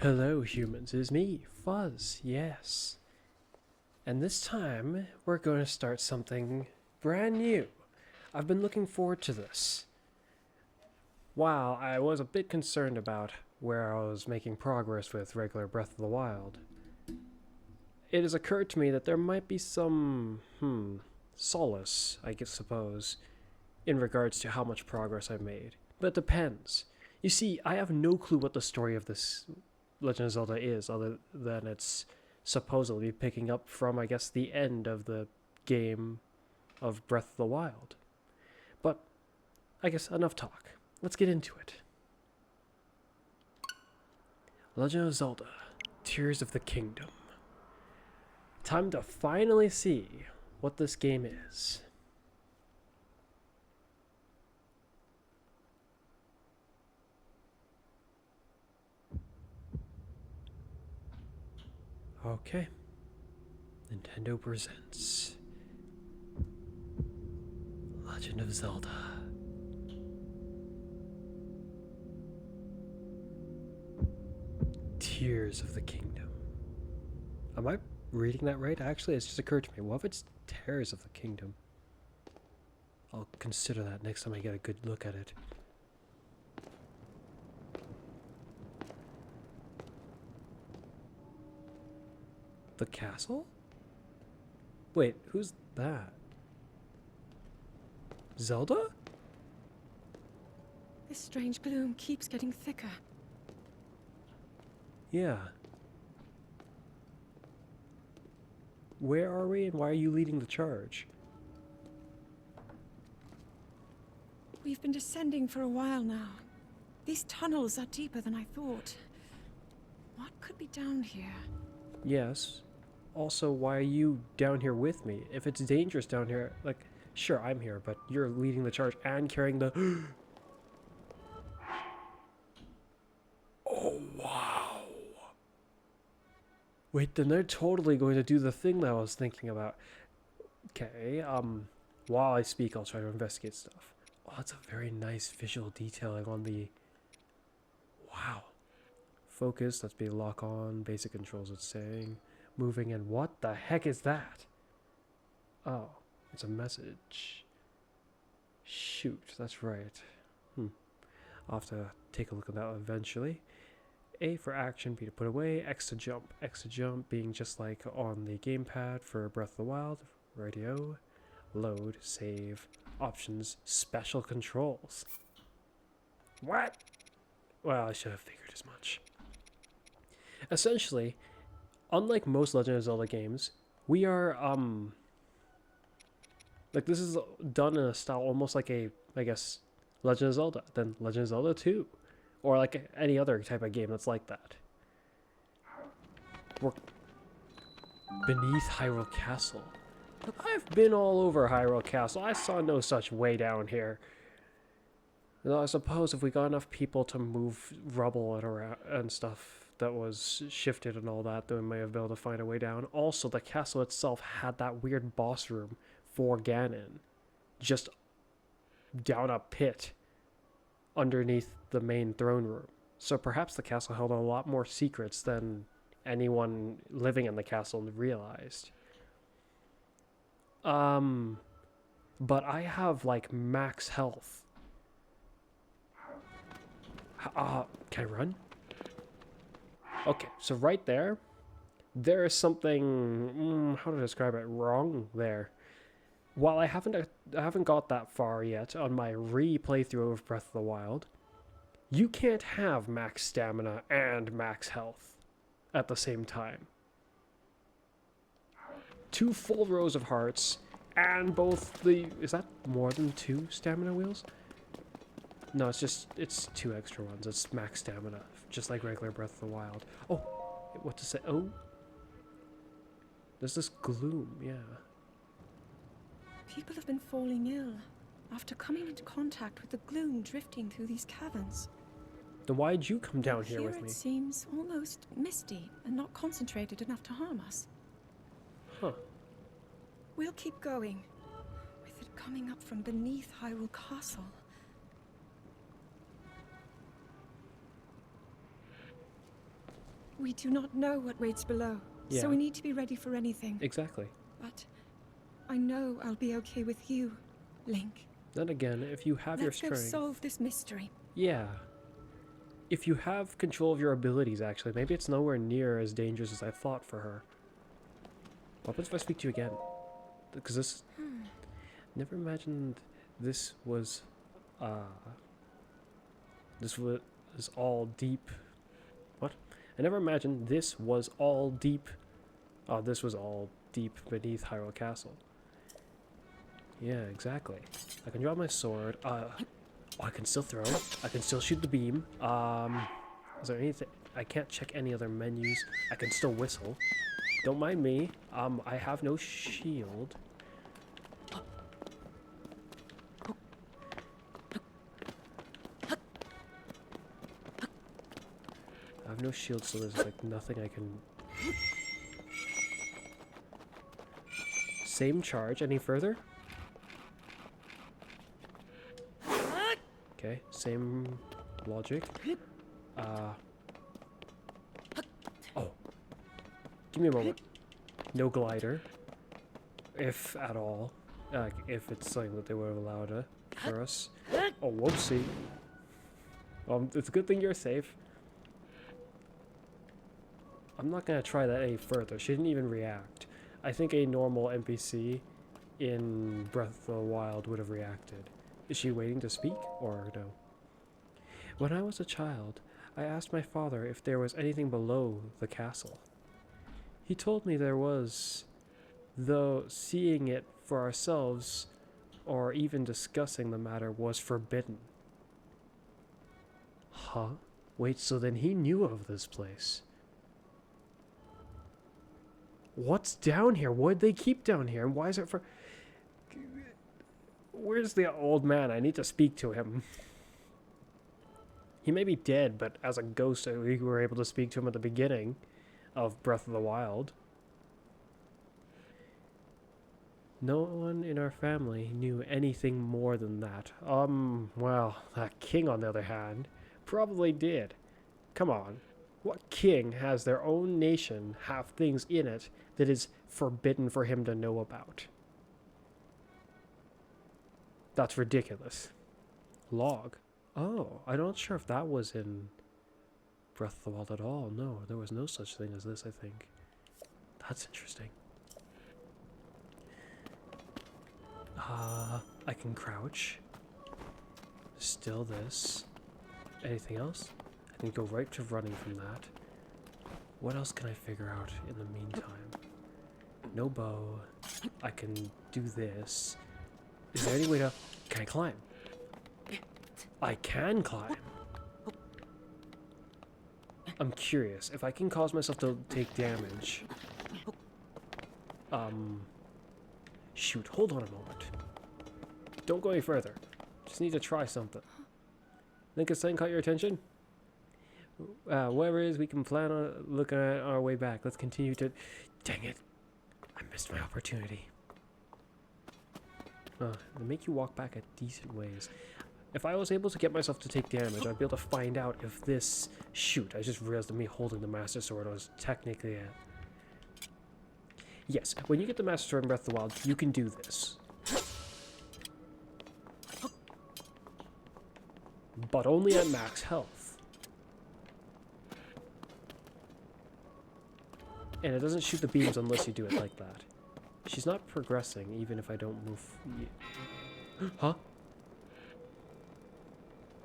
Hello humans, it is me, Fuzz, yes. And this time, we're going to start something brand new. I've been looking forward to this. While I was a bit concerned about where I was making progress with regular Breath of the Wild, it has occurred to me that there might be some, solace, I guess suppose, in regards to how much progress I've made. But it depends. You see, I have no clue what the story of this Legend of Zelda is, other than it's supposedly picking up from, I guess, the end of the game of Breath of the Wild. But, I guess, enough talk. Let's get into it. Legend of Zelda, Tears of the Kingdom. Time to finally see what this game is. Okay. Nintendo presents Legend of Zelda. Tears of the Kingdom. Am I reading that right? Actually, it's just occurred to me. What if it's Tears of the Kingdom? I'll consider that next time I get a good look at it. The castle? Wait, who's that? Zelda? This strange gloom keeps getting thicker. Yeah. Where are we and why are you leading the charge? We've been descending for a while now. These tunnels are deeper than I thought. What could be down here? Yes. Also, why are you down here with me? If it's dangerous down here, like, sure, I'm here, but you're leading the charge and carrying the... Oh, wow. Wait, then they're totally going to do the thing that I was thinking about. Okay, while I speak, I'll try to investigate stuff. Oh, that's a very nice visual detailing on the... Wow. Focus, that's be lock on, basic controls it's saying. Moving and what the heck is that? Oh, it's a message. Shoot, that's right. I'll have to take a look at that eventually. A for action, B to put away, X to jump. X to jump being just like on the gamepad for Breath of the Wild. Radio, load, save, options, special controls. What? Well, I should have figured as much. Essentially, unlike most Legend of Zelda games, we are, like, this is done in a style almost like a, I guess, Legend of Zelda, then Legend of Zelda 2. Or like any other type of game that's like that. We're beneath Hyrule Castle. Look, I've been all over Hyrule Castle. I saw no such way down here. Though I suppose if we got enough people to move rubble and around and stuff that was shifted and all that, then we may have been able to find a way down. Also, the castle itself had that weird boss room for Ganon. Just down a pit underneath the main throne room. So perhaps the castle held a lot more secrets than anyone living in the castle realized. But I have like max health. Can I run? Okay, so right there, there is something, how to describe it, wrong there. While I haven't got that far yet on my re-playthrough of Breath of the Wild, you can't have max stamina and max health at the same time. 2 full rows of hearts and both the... Is that more than 2 stamina wheels? No, it's 2 extra ones. It's max stamina, just like regular Breath of the Wild. Oh, what to say? Oh, there's this gloom, yeah. People have been falling ill after coming into contact with the gloom drifting through these caverns. Then why'd you come down here with me? It seems almost misty and not concentrated enough to harm us. Huh. We'll keep going, with it coming up from beneath Hyrule Castle. We do not know what waits below, Yeah. so we need to be ready for anything. Exactly. But I know I'll be okay with you, Link. Then again, if you have your Let's go strength... solve this mystery. Yeah. If you have control of your abilities, actually, maybe it's nowhere near as dangerous as I thought for her. What happens if I speak to you again? Because this... Never imagined this was... This was all deep... What? I never imagined this was all deep... Oh, this was all deep beneath Hyrule Castle. Yeah, exactly. I can draw my sword. Oh, I can still throw. I can still shoot the beam. Is there anything? I can't check any other menus. I can still whistle. Don't mind me. I have no shield. I have no shield, so there's like nothing I can... Same charge. Any further? Okay, same logic. Oh. Give me a moment. No glider. If at all. If it's something that they would have allowed for us. Oh, whoopsie. It's a good thing you're safe. I'm not gonna try that any further. She didn't even react. I think a normal NPC in Breath of the Wild would have reacted. Is she waiting to speak, or no? When I was a child, I asked my father if there was anything below the castle. He told me there was, though seeing it for ourselves, or even discussing the matter, was forbidden. Huh? Wait, so then he knew of this place. What's down here? What'd they keep down here? And why is it for... Where's the old man? I need to speak to him. He may be dead, but as a ghost, we were able to speak to him at the beginning of Breath of the Wild. No one in our family knew anything more than that. Well, that king, on the other hand, probably did. Come on. What king has their own nation have things in it that is forbidden for him to know about? That's ridiculous. Log. Oh, I'm not sure if that was in Breath of the Wild at all. No, there was no such thing as this, I think. That's interesting. I can crouch. Still this. Anything else? I can go right to running from that. What else can I figure out in the meantime? No bow. I can do this. Is there any way to... Can I climb? I can climb. I'm curious. If I can cause myself to take damage... Shoot, hold on a moment. Don't go any further. Just need to try something. Think it's something caught your attention? Whatever it is, we can plan on looking at our way back. Let's continue to... Dang it. I missed my opportunity. They make you walk back at decent ways. If I was able to get myself to take damage, I'd be able to find out if this... Shoot, I just realized that me holding the Master Sword was technically a... Yes, when you get the Master Sword in Breath of the Wild, you can do this. But only at max health. And it doesn't shoot the beams unless you do it like that. She's not progressing, even if I don't move... Huh?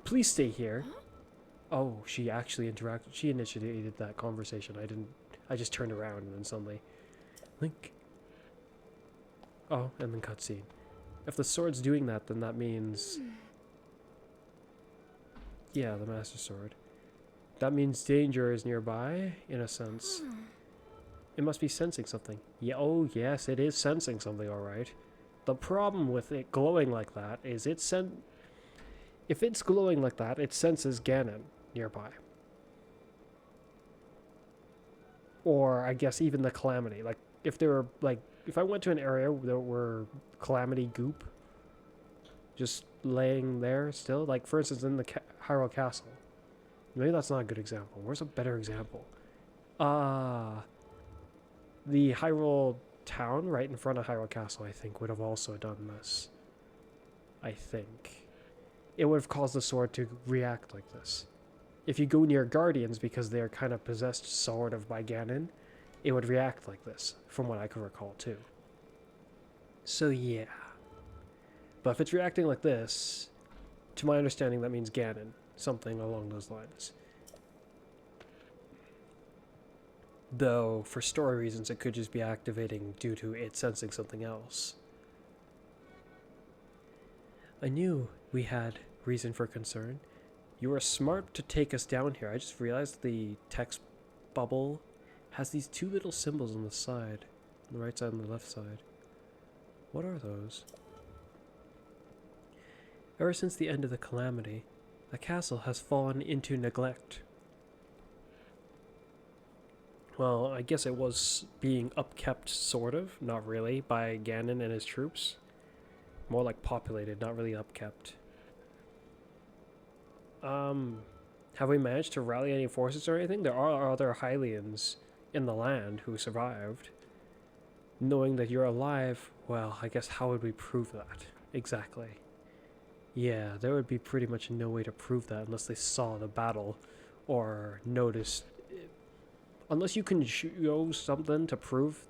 Please stay here. Oh, she actually interacted. She initiated that conversation. I just turned around and then suddenly... Link. Oh, and then cutscene. If the sword's doing that, then that means... Yeah, the Master Sword. That means danger is nearby, in a sense. It must be sensing something. Yeah, oh yes, it is sensing something, alright. The problem with it glowing like that is if it's glowing like that, it senses Ganon nearby. Or, I guess, even the Calamity. Like, if there were, like, if I went to an area where there were Calamity goop just laying there still, like, for instance, in the Hyrule Castle. Maybe that's not a good example. Where's a better example? The Hyrule town right in front of Hyrule Castle, I think, would have also done this. I think. It would have caused the sword to react like this. If you go near Guardians, because they are kind of possessed sort of by Ganon, it would react like this, from what I can recall too. So yeah. But if it's reacting like this, to my understanding that means Ganon. Something along those lines. Though, for story reasons, it could just be activating due to it sensing something else. I knew we had reason for concern. You were smart to take us down here. I just realized the text bubble has these two little symbols on the side. On the right side and the left side. What are those? Ever since the end of the calamity, the castle has fallen into neglect. Well, I guess it was being upkept, sort of. Not really, by Ganon and his troops. More like populated, not really upkept. Have we managed to rally any forces or anything? There are other Hylians in the land who survived. Knowing that you're alive, well, I guess how would we prove that? Exactly. Yeah, there would be pretty much no way to prove that unless they saw the battle or noticed. Unless you can show something to prove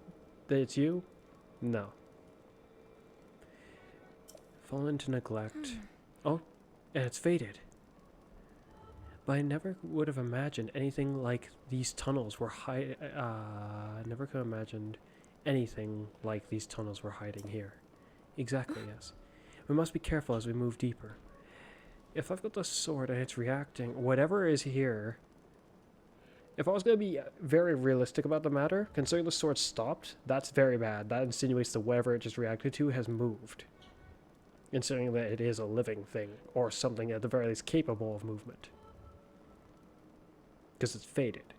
that it's you, no. Fall into neglect. Oh, and it's faded. But I never would have imagined anything like these tunnels were never could have imagined anything like these tunnels were hiding here. Exactly, yes. We must be careful as we move deeper. If I've got the sword and it's reacting, whatever is here... If I was going to be very realistic about the matter, considering the sword stopped, that's very bad. That insinuates that whatever it just reacted to has moved. Considering that it is a living thing, or something at the very least capable of movement. Because it's faded.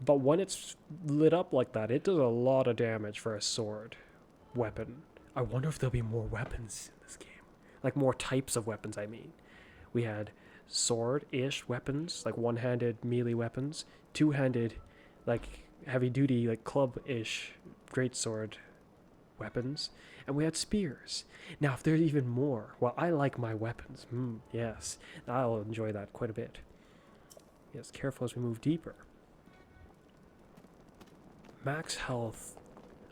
But when it's lit up like that, it does a lot of damage for a sword weapon. I wonder if there'll be more weapons in this game. Like more types of weapons, I mean. We had sword-ish weapons, like one-handed melee weapons, two-handed, like heavy-duty, like club-ish greatsword weapons, and we had spears. Now, if there's even more, well, I like my weapons. Yes, I'll enjoy that quite a bit. Yes, careful as we move deeper. Max health.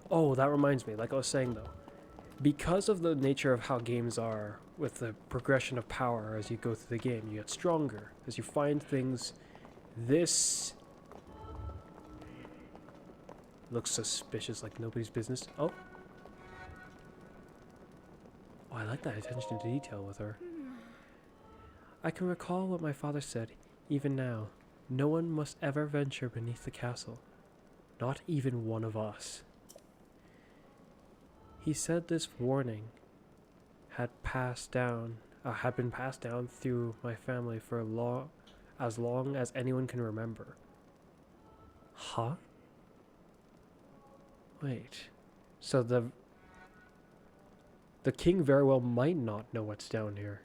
Oh, that reminds me, like I was saying though, because of the nature of how games are, with the progression of power as you go through the game, you get stronger. As you find things, this looks suspicious like nobody's business. Oh, I like that attention to detail with her. I can recall what my father said, even now. No one must ever venture beneath the castle. Not even one of us. He said this warning had been passed down through my family for as long as anyone can remember. Huh? Wait. So the king very well might not know what's down here.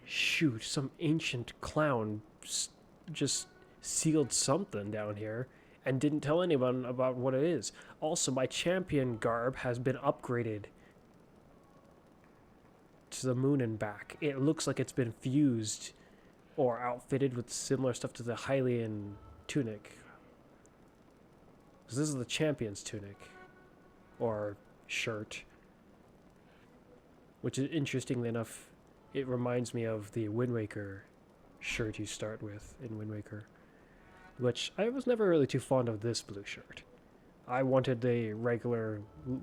Shoot, some ancient clown just sealed something down here and didn't tell anyone about what it is. Also, my champion garb has been upgraded to the moon and back. It looks like it's been fused or outfitted with similar stuff to the Hylian tunic. Because this is the champion's tunic. Or shirt. Which is, interestingly enough, it reminds me of the Wind Waker shirt you start with in Wind Waker. Which, I was never really too fond of this blue shirt. I wanted the regular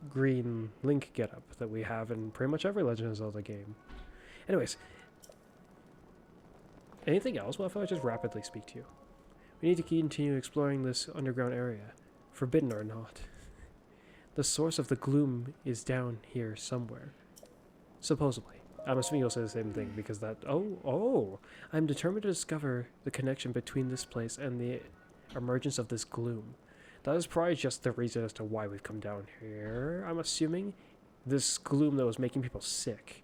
green Link getup that we have in pretty much every Legend of Zelda game. Anyways. Anything else? Well, if I just rapidly speak to you. We need to continue exploring this underground area. Forbidden or not. The source of the gloom is down here somewhere. Supposedly. I'm assuming you'll say the same thing because that... Oh! I'm determined to discover the connection between this place and the emergence of this gloom. That is probably just the reason as to why we've come down here, I'm assuming. This gloom that was making people sick.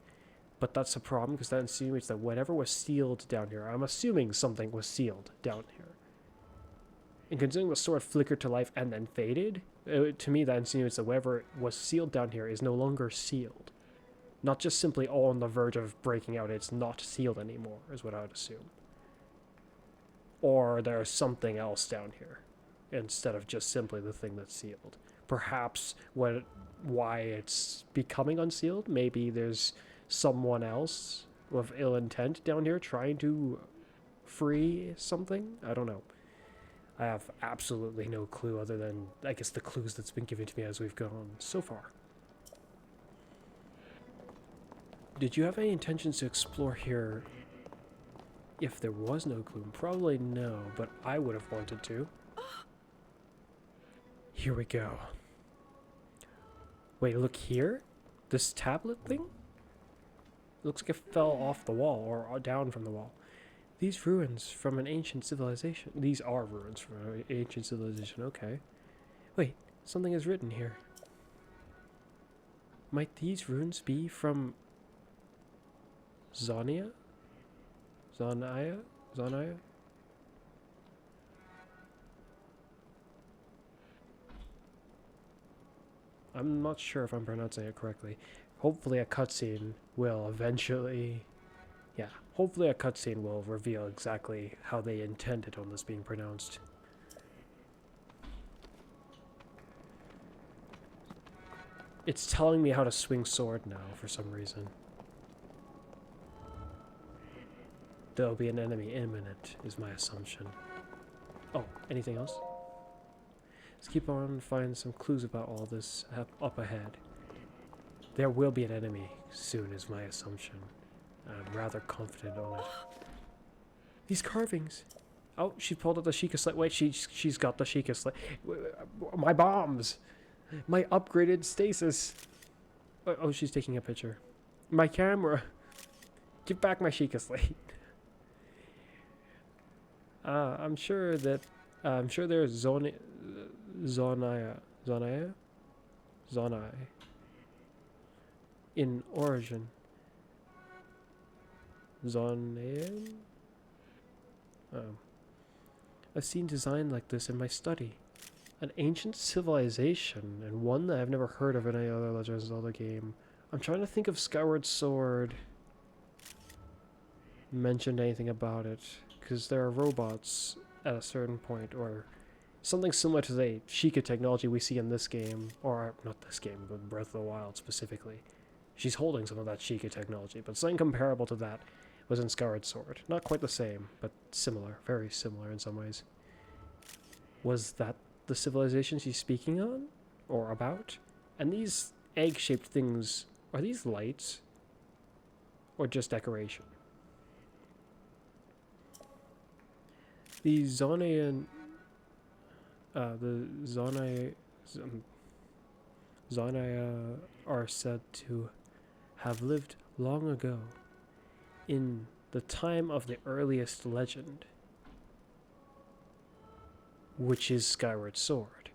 But that's a problem because that insinuates that whatever was sealed down here, I'm assuming something was sealed down here. And considering the sword flickered to life and then faded, to me that insinuates that whatever was sealed down here is no longer sealed. Not just simply all on the verge of breaking out, it's not sealed anymore, is what I would assume. Or there's something else down here, instead of just simply the thing that's sealed. Perhaps why it's becoming unsealed, maybe there's someone else with ill intent down here trying to free something? I don't know. I have absolutely no clue other than, I guess, the clues that's been given to me as we've gone so far. Did you have any intentions to explore here if there was no clue? Probably no, but I would have wanted to. Here we go. Wait, look here? This tablet thing? It looks like it fell off the wall, or down from the wall. These ruins from an ancient civilization. These are ruins from an ancient civilization, okay. Wait, something is written here. Might these runes be from Zonia? Zonia? I'm not sure if I'm pronouncing it correctly. Hopefully a cutscene will eventually... Yeah, hopefully a cutscene will reveal exactly how they intended on this being pronounced. It's telling me how to swing sword now for some reason. There'll be an enemy imminent, is my assumption. Oh, anything else? Let's keep on finding some clues about all this up ahead. There will be an enemy soon, is my assumption. I'm rather confident on it. These carvings. Oh, she pulled out the Sheikah slate. Wait, she's got the Sheikah slate. My bombs. My upgraded stasis. Oh, she's taking a picture. My camera. Give back my Sheikah slate. I'm sure there's Zonai in origin. Zonaean? I've seen design like this in my study. An ancient civilization, and one that I've never heard of in any other Legend of Zelda game. I'm trying to think if Skyward Sword mentioned anything about it, because there are robots at a certain point, or something similar to the Sheikah technology we see in this game, or not this game, but Breath of the Wild specifically. She's holding some of that Sheikah technology, but something comparable to that was in Skyward Sword. Not quite the same, but similar, very similar in some ways. Was that the civilization she's speaking on? Or about? And these egg-shaped things, are these lights? Or just decoration? The Zonaean... Zonai are said to have lived long ago, in the time of the earliest legend, which is Skyward Sword.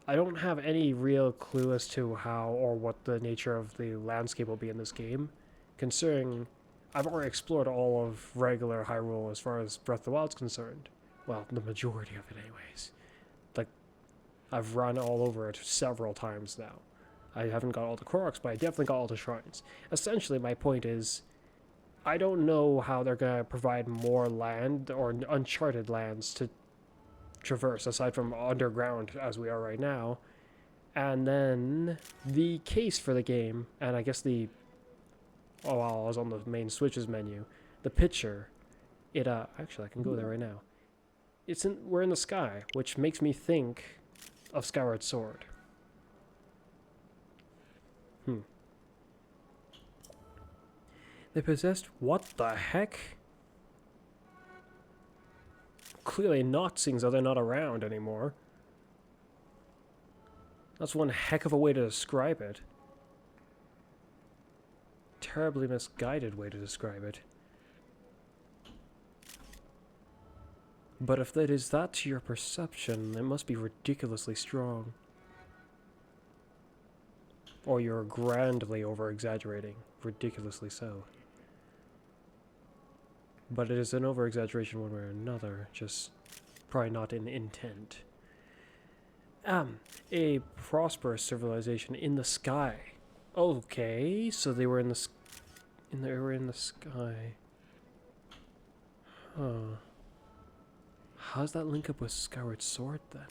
I don't have any real clue as to how or what the nature of the landscape will be in this game, considering I've already explored all of regular Hyrule as far as Breath of the Wild's concerned. Well, the majority of it anyways. Like, I've run all over it several times now. I haven't got all the Koroks, but I definitely got all the shrines. Essentially, my point is, I don't know how they're going to provide more land or uncharted lands to traverse, aside from underground as we are right now. And then the case for the game, and I guess the... Oh, well, I was on the main switches menu. The picture, it, actually, I can go there right now. We're in the sky, which makes me think of Skyward Sword. They possessed what the heck? Clearly not, seeing as though they're not around anymore. That's one heck of a way to describe it. Terribly misguided way to describe it. But if that is that to your perception, it must be ridiculously strong. Or you're grandly over-exaggerating. Ridiculously so. but it is an over-exaggeration one way or another, just probably not in intent. A prosperous civilization in the sky. Okay, so they were in the sky. Huh. How does that link up with Skyward Sword then?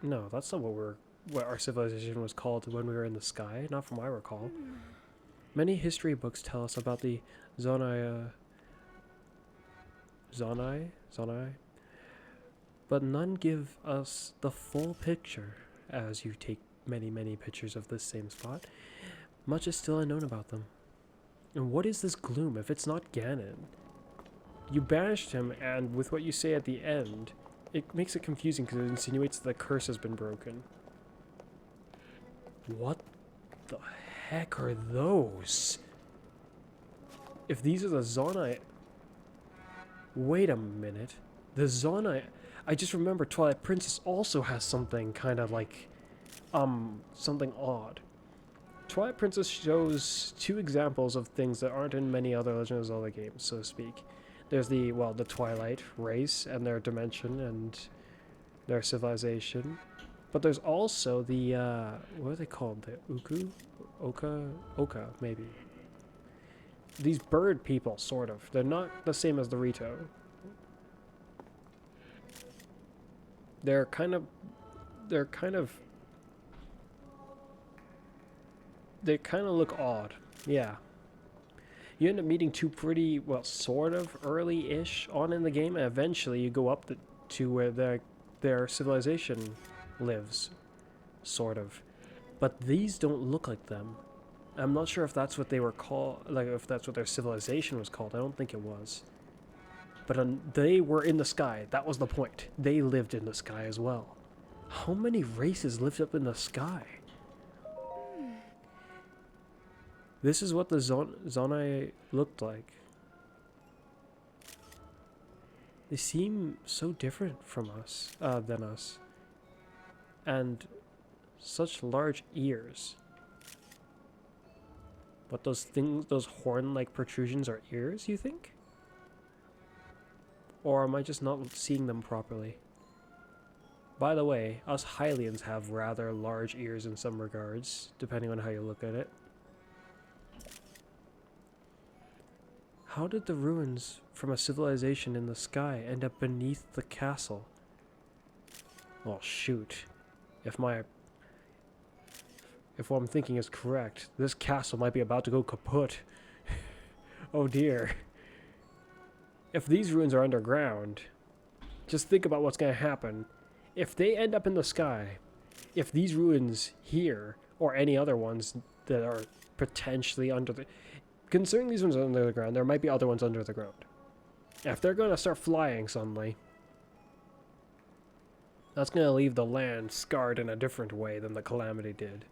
No, that's not what our civilization was called when we were in the sky, not from what I recall. Many history books tell us about the Zonai, but none give us the full picture. As you take many pictures of this same spot, much is still unknown about them. And what is this gloom if it's not Ganon? You banished him, and with what you say at the end, it makes it confusing because it insinuates that the curse has been broken. What the heck are those? If these are the Zonai... Wait a minute. The Zonai... I just remember Twilight Princess also has something kind of like... something odd. Twilight Princess shows two examples of things that aren't in many other Legend of Zelda games, so to speak. There's the Twilight race and their dimension and their civilization. But there's also the, what are they called? The Oka, maybe. These bird people, sort of. They're not the same as the Rito. They kind of look odd. Yeah. You end up meeting two pretty, well, sort of early-ish on in the game, and eventually you go up to where their civilization lives, sort of. But these don't look like them. I'm not sure if that's what they were called, like if that's what their civilization was called. I don't think it was. But they were in the sky. That was the point. They lived in the sky as well. How many races lived up in the sky? This is what the Zonai looked like. They seem so different from us, than us. And such large ears. What, those horn-like protrusions are ears, you think? Or am I just not seeing them properly? By the way, us Hylians have rather large ears in some regards, depending on how you look at it. How did the ruins from a civilization in the sky end up beneath the castle? Oh shoot. If what I'm thinking is correct, this castle might be about to go kaput. Oh dear. If these ruins are underground, just think about what's going to happen. If they end up in the sky, if these ruins here, or any other ones that are potentially under the... Considering these ones are under the ground, there might be other ones under the ground. If they're going to start flying suddenly, that's going to leave the land scarred in a different way than the Calamity did.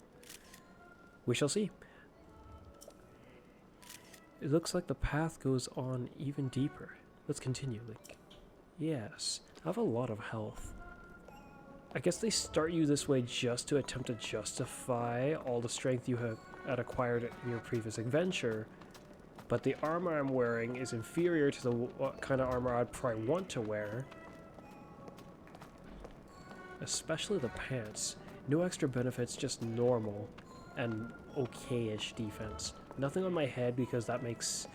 We shall see. It looks like the path goes on even deeper. Let's continue, Link. Yes, I have a lot of health. I guess they start you this way just to attempt to justify all the strength you had acquired in your previous adventure. But the armor I'm wearing is inferior to the kind of armor I'd probably want to wear. Especially the pants. No extra benefits, just normal and okay-ish defense. Nothing on my head because that makes,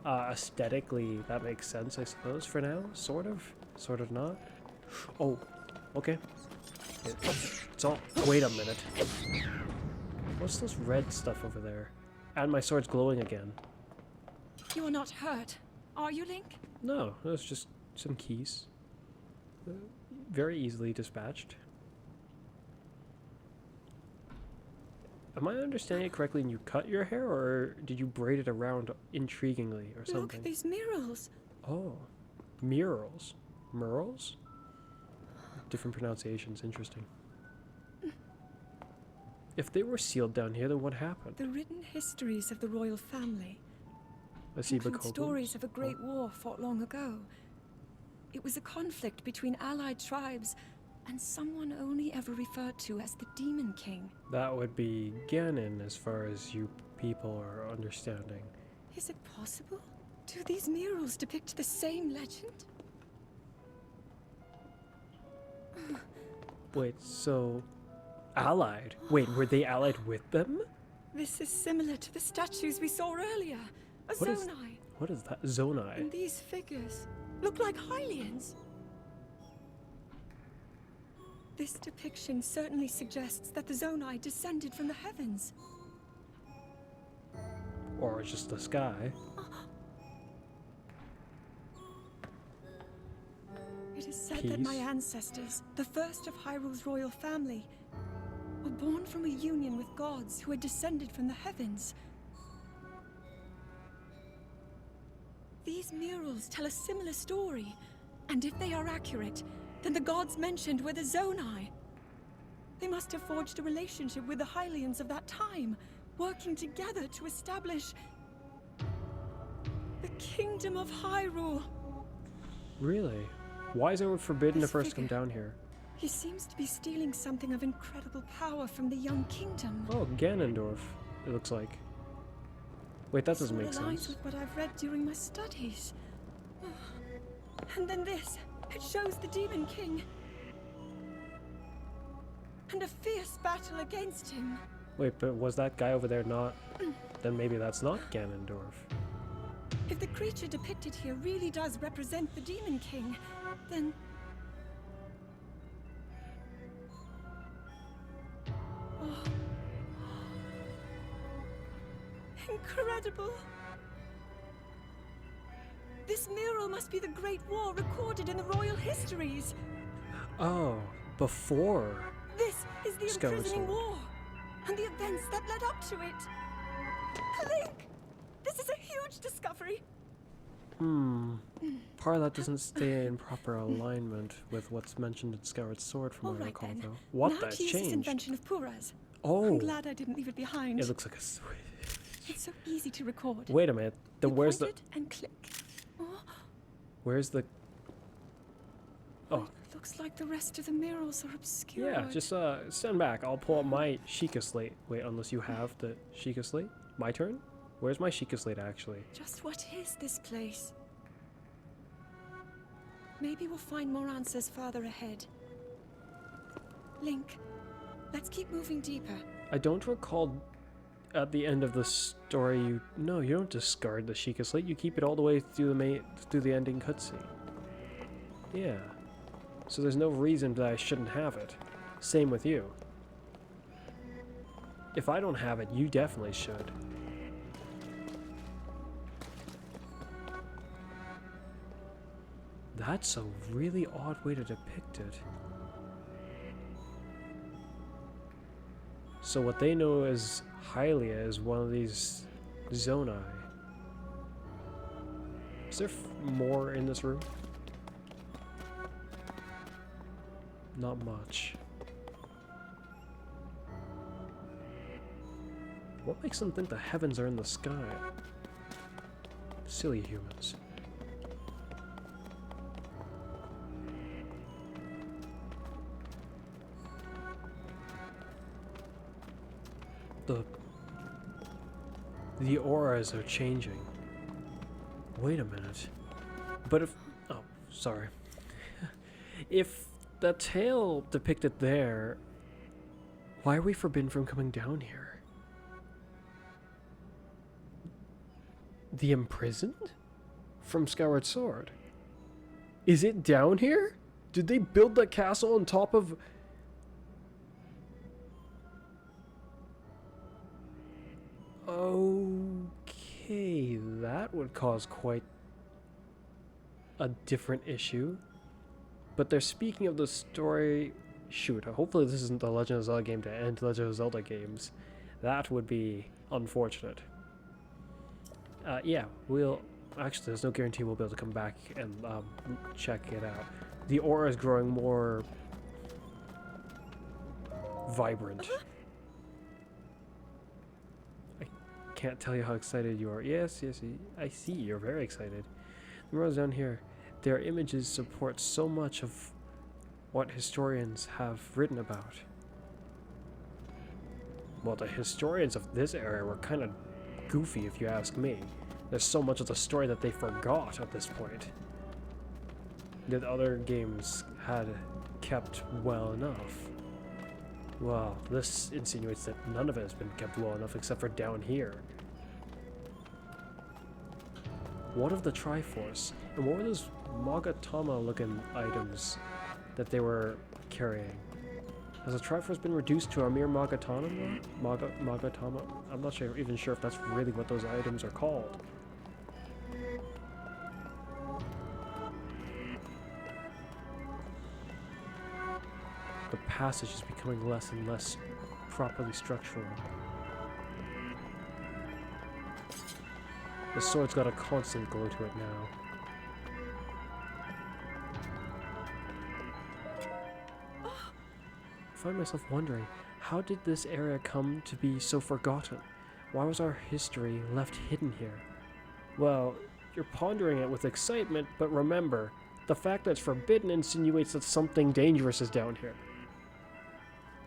aesthetically, that makes sense, I suppose, for now. Sort of not. Oh, okay. It's all, wait a minute. What's this red stuff over there? And my sword's glowing again. You are not hurt, are you, Link? No, that's just some keys. Very easily dispatched. Am I understanding it correctly and you cut your hair, or did you braid it around intriguingly or something? Look at these murals. Oh, murals. Murals? Different pronunciations, interesting. If they were sealed down here, then what happened? The written histories of the royal family. I see Include stories of a great war fought long ago. It was a conflict between allied tribes and someone only ever referred to as the Demon King. That would be Ganon, as far as you people are understanding. Is it possible? Do these murals depict the same legend? Wait, so... Allied? Wait, were they allied with them? This is similar to the statues we saw earlier. A What is- Zonai. What is that? Zonai? And these figures look like Hylians. This depiction certainly suggests that the Zonai descended from the heavens. Or just the sky? It is said that my Peace. ancestors, the first of Hyrule's royal family, were born from a union with gods who had descended from the heavens. These murals tell a similar story, and if they are accurate, then the gods mentioned were the Zonai. They must have forged a relationship with the Hylians of that time, working together to establish the Kingdom of Hyrule. Really? Why is everyone forbidden This to first come figure. down here? He seems to be stealing something of incredible power from the young kingdom. Oh, Ganondorf, it looks like. Wait, that doesn't make Sort of aligns sense. with what I've read during my studies. And then this. It shows the Demon King. And a fierce battle against him. Wait, but was that guy over there not... Then maybe that's not Ganondorf. If the creature depicted here really does represent the Demon King, then... Oh. Incredible! This mural must be the Great War recorded in the royal histories. Oh, before. This is the Skeleton. imprisoning war, and the events that led up to it. Link! This is a huge discovery. Part of that doesn't stay in proper alignment with what's mentioned in Skyward Sword from All what I right recall, then. though. What? Now That's to use this changed. invention of Pura's. Oh, I'm glad I didn't leave it behind. it looks like a... It's so easy to record. Wait a minute. Then You where's point the... it and click. Oh, Where's the... Oh, looks like the rest of the murals are obscured. yeah, just stand back. I'll pull up my Sheikah slate. Wait, unless you have the Sheikah slate? My turn? Where's my Sheikah slate, actually? Just what is this place? Maybe we'll find more answers farther ahead. Link, let's keep moving deeper. I don't recall at the end of the story you... No, you don't discard the Sheikah slate. You keep it all the way through the ending cutscene. Yeah. So there's no reason that I shouldn't have it. Same with you. If I don't have it, you definitely should. That's a really odd way to depict it. So what they know as Hylia is one of these Zonai. Is there more in this room? Not much. What makes them think the heavens are in the sky? Silly humans. The auras are changing. Wait a minute. But if... Oh, sorry. If the tail depicted there, why are we forbidden from coming down here? The imprisoned? From Skyward Sword? Is it down here? Did they build that castle on top of... Okay, that would cause quite a different issue. But they're speaking of the story... Shoot, hopefully this isn't the Legend of Zelda game to end Legend of Zelda games. That would be unfortunate. Yeah, we'll... Actually, there's no guarantee we'll be able to come back and check it out. The aura is growing more... vibrant. I can't tell you how excited you are. Yes, I see. You're very excited. The murals down here, their images support so much of what historians have written about. Well, the historians of this era were kind of goofy, if you ask me. There's so much of the story that they forgot at this point. That other games had kept well enough. Well, this insinuates that none of it has been kept well enough except for down here. What of the Triforce? And what were those Magatama-looking items that they were carrying? Has the Triforce been reduced to a mere Magatama? Magatama? I'm not even sure if that's really what those items are called. The passage is becoming less and less properly structural. The sword's got a constant glow to it now. I find myself wondering, how did this area come to be so forgotten? Why was our history left hidden here? Well, you're pondering it with excitement, but remember, the fact that it's forbidden insinuates that something dangerous is down here.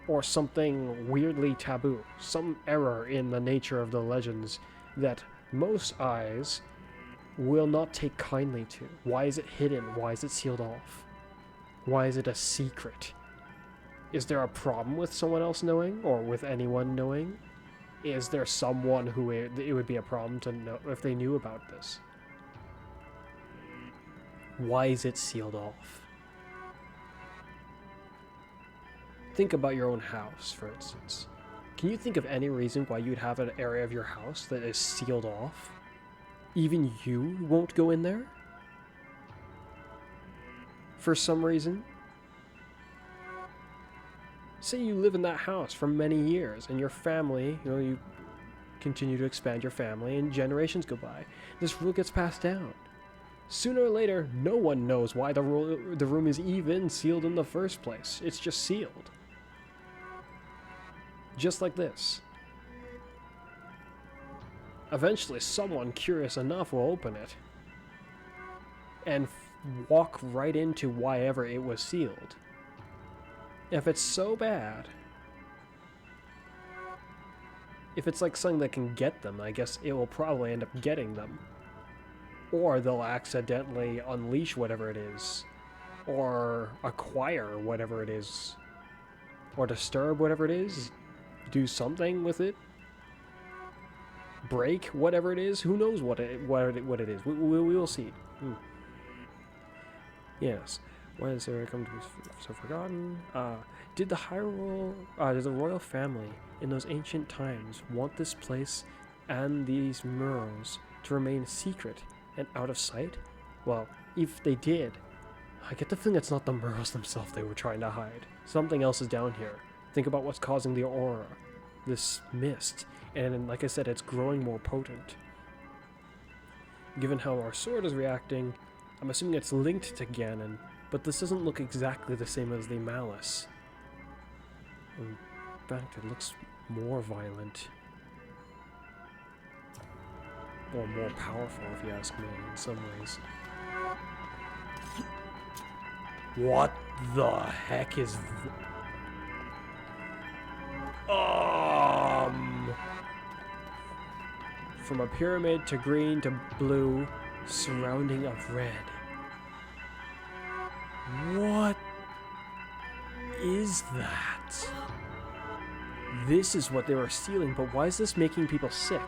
Or something weirdly taboo. Some error in the nature of the legends that most eyes will not take kindly to. Why is it hidden? Why is it sealed off? Why is it a secret? Is there a problem with someone else knowing, or with anyone knowing? Is there someone who it would be a problem to know if they knew about this? Why is it sealed off? Think about your own house, for instance. Can you think of any reason why you'd have an area of your house that is sealed off? Even you won't go in there? For some reason? Say you live in that house for many years, and your family, you continue to expand your family, and generations go by. This rule gets passed down. Sooner or later, no one knows why the room is even sealed in the first place. It's just sealed. Just like this. Eventually, someone curious enough will open it and walk right into why ever it was sealed. If it's so bad, if it's like something that can get them, I guess it will probably end up getting them. Or they'll accidentally unleash whatever it is, or acquire whatever it is, or disturb whatever it is, do something with it, break whatever it is. Who knows what it is? We will see. Yes. Why does there come to be so forgotten? Did the royal family in those ancient times want this place and these murals to remain secret and out of sight? Well, if they did, I get the feeling it's not the murals themselves they were trying to hide. Something else is down here. Think about what's causing the aura, this mist, and like I said, it's growing more potent. Given how our sword is reacting, I'm assuming it's linked to Ganon, but this doesn't look exactly the same as the malice. In fact, it looks more violent. Or more powerful, if you ask me, in some ways. What the heck is... From a pyramid to green to blue, surrounding of red. What is that? This is what they were stealing, but why is this making people sick?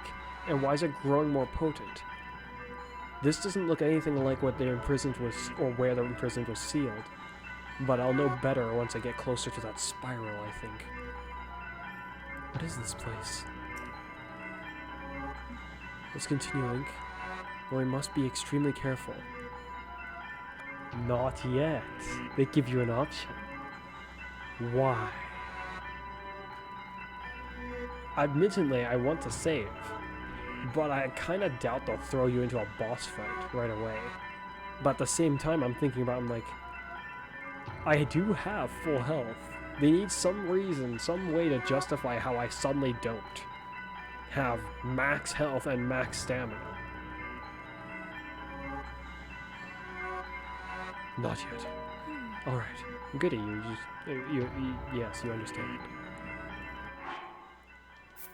And why is it growing more potent? This doesn't look anything like what the imprisoned was, or where the imprisoned was sealed. But I'll know better once I get closer to that spiral, I think. What is this place? Let's continue, Link. But we must be extremely careful. Not yet. They give you an option. Why? Admittedly, I want to save, but I kind of doubt they'll throw you into a boss fight right away. But at the same time, I'm thinking about, I do have full health. They need some reason, some way to justify how I suddenly don't have max health and max stamina. Not yet. Alright. Good at you. Yes, you understand.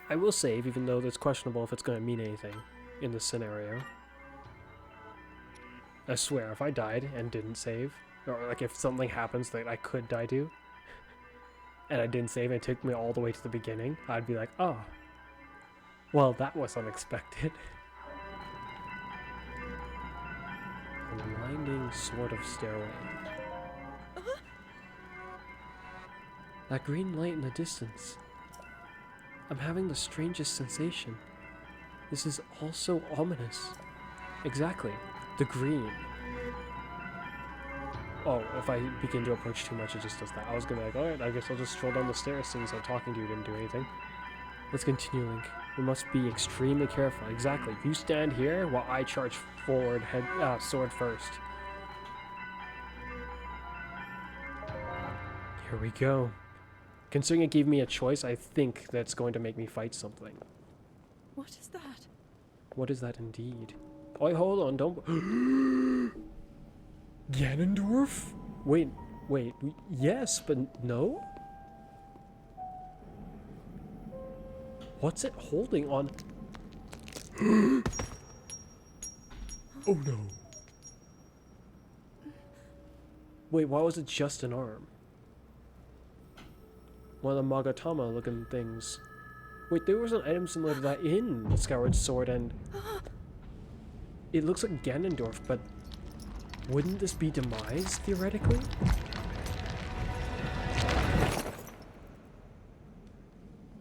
I will save, even though it's questionable if it's going to mean anything. in this scenario. I swear, if I died and didn't save, or like if something happens that I could die to, and I didn't save and it took me all the way to the beginning, I'd be like, oh, well, that was unexpected. A winding sort of stairway. That green light in the distance. I'm having the strangest sensation. This is also ominous. Exactly. The green. Oh, if I begin to approach too much, it just does that. I was gonna be like, alright, I guess I'll just stroll down the stairs since I'm talking to you didn't do anything. Let's continue, Link. We must be extremely careful. Exactly. You stand here while I charge forward, sword first. Here we go. Considering it gave me a choice, I think that's going to make me fight something. What is that? What is that indeed? Oh, wait, hold on, don't... Ganondorf? Wait, yes, but no? What's it holding on? Oh no. Wait, why was it just an arm? One of the Magatama looking things. Wait, there was an item similar to that in Skyward Sword and... It looks like Ganondorf, but... Wouldn't this be Demise, theoretically?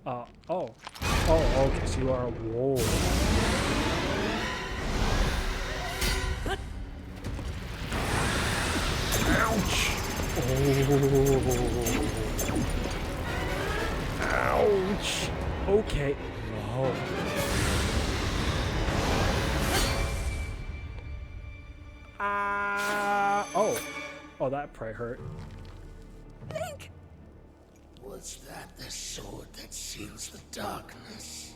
Oh. Oh, okay, so you are a wolf. Ouch! Oh. Ouch! Okay. No. Oh. Oh, that probably hurt. Link! Was that the sword that seals the darkness?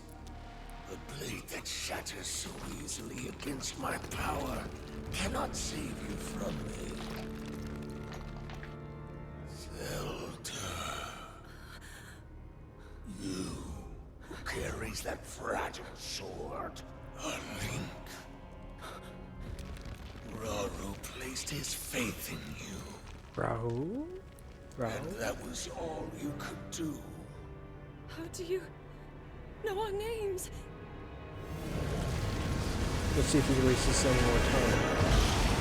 The blade that shatters so easily against my power cannot save you from me. ZELDA. You who carries that fragile sword. A Link. Rauru placed his faith in you. Rahu? And that was all you could do. How do you know our names? Let's see if he wastes this any more time.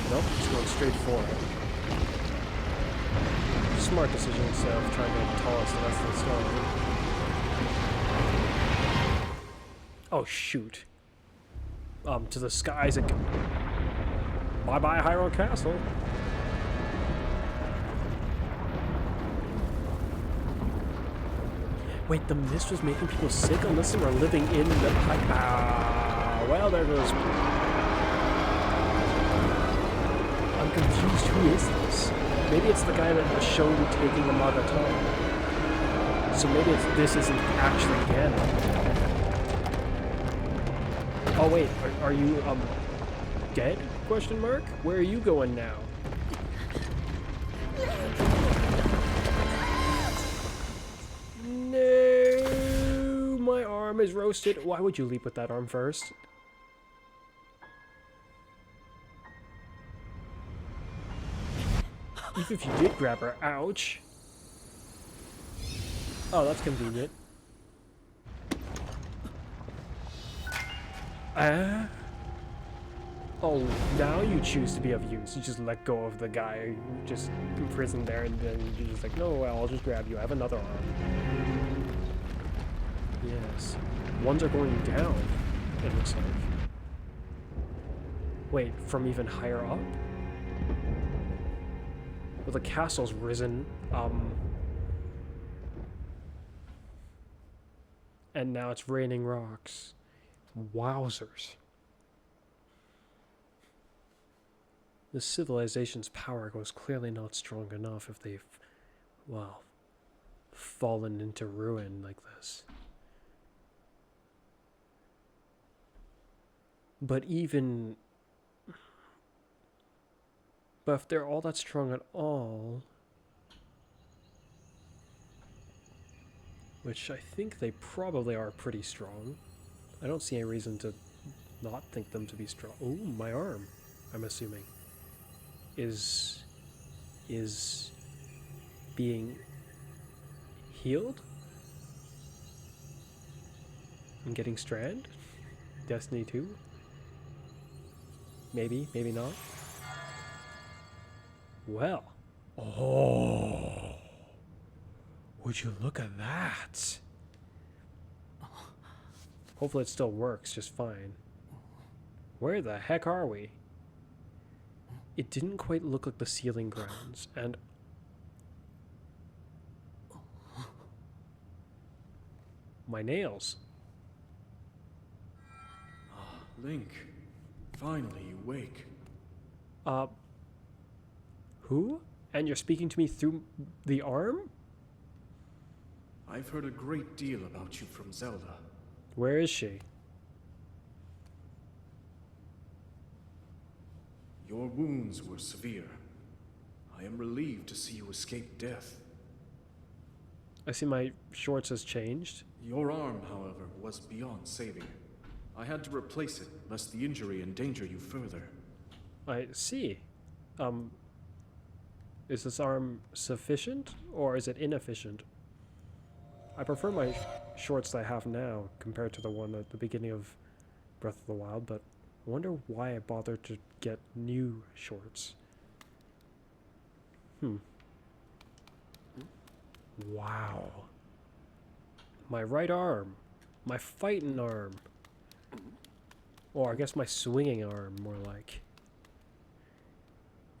Nope, he's going straight for it. Smart decision instead of trying to tell us the rest of the story. Oh shoot. To the skies again. Bye-bye, Hyrule Castle. Wait, the mist was making people sick unless they were living in the... well, there goes... I'm confused. Who is this? Maybe it's the guy that was shown taking the Magatama. So maybe this isn't actually Ganon. Oh wait, are you, dead? Question mark? Where are you going now? No, my arm is roasted. Why would you leap with that arm first? Even if you did grab her, ouch. Oh, that's convenient. Oh, now you choose to be of use. You just let go of the guy just imprisoned there, and then you're just like, no, well, I'll just grab you. I have another arm. Yes. Ones are going down, it looks like. Wait, from even higher up? Well, the castle's risen, and now it's raining rocks. Wowzers. The civilization's power was clearly not strong enough if they've, well, fallen into ruin like this. But if they're all that strong at all, which I think they probably are pretty strong, I don't see any reason to not think them to be strong. Oh, my arm, I'm assuming, is being healed? I'm getting strand? Destiny 2? Maybe, maybe not. Well. Oh. Would you look at that? Hopefully it still works just fine. Where the heck are we? It didn't quite look like the ceiling grounds, and my nails. Link, finally you wake. Who? And you're speaking to me through the arm? I've heard a great deal about you from Zelda. Where is she? Your wounds were severe. I am relieved to see you escape death. I see my shorts has changed. Your arm, however, was beyond saving. I had to replace it, lest the injury endanger you further. I see. Is this arm sufficient, or is it inefficient? I prefer my shorts that I have now compared to the one at the beginning of Breath of the Wild, but I wonder why I bothered to get new shorts. Wow. My right arm. My fighting arm. Or I guess my swinging arm, more like.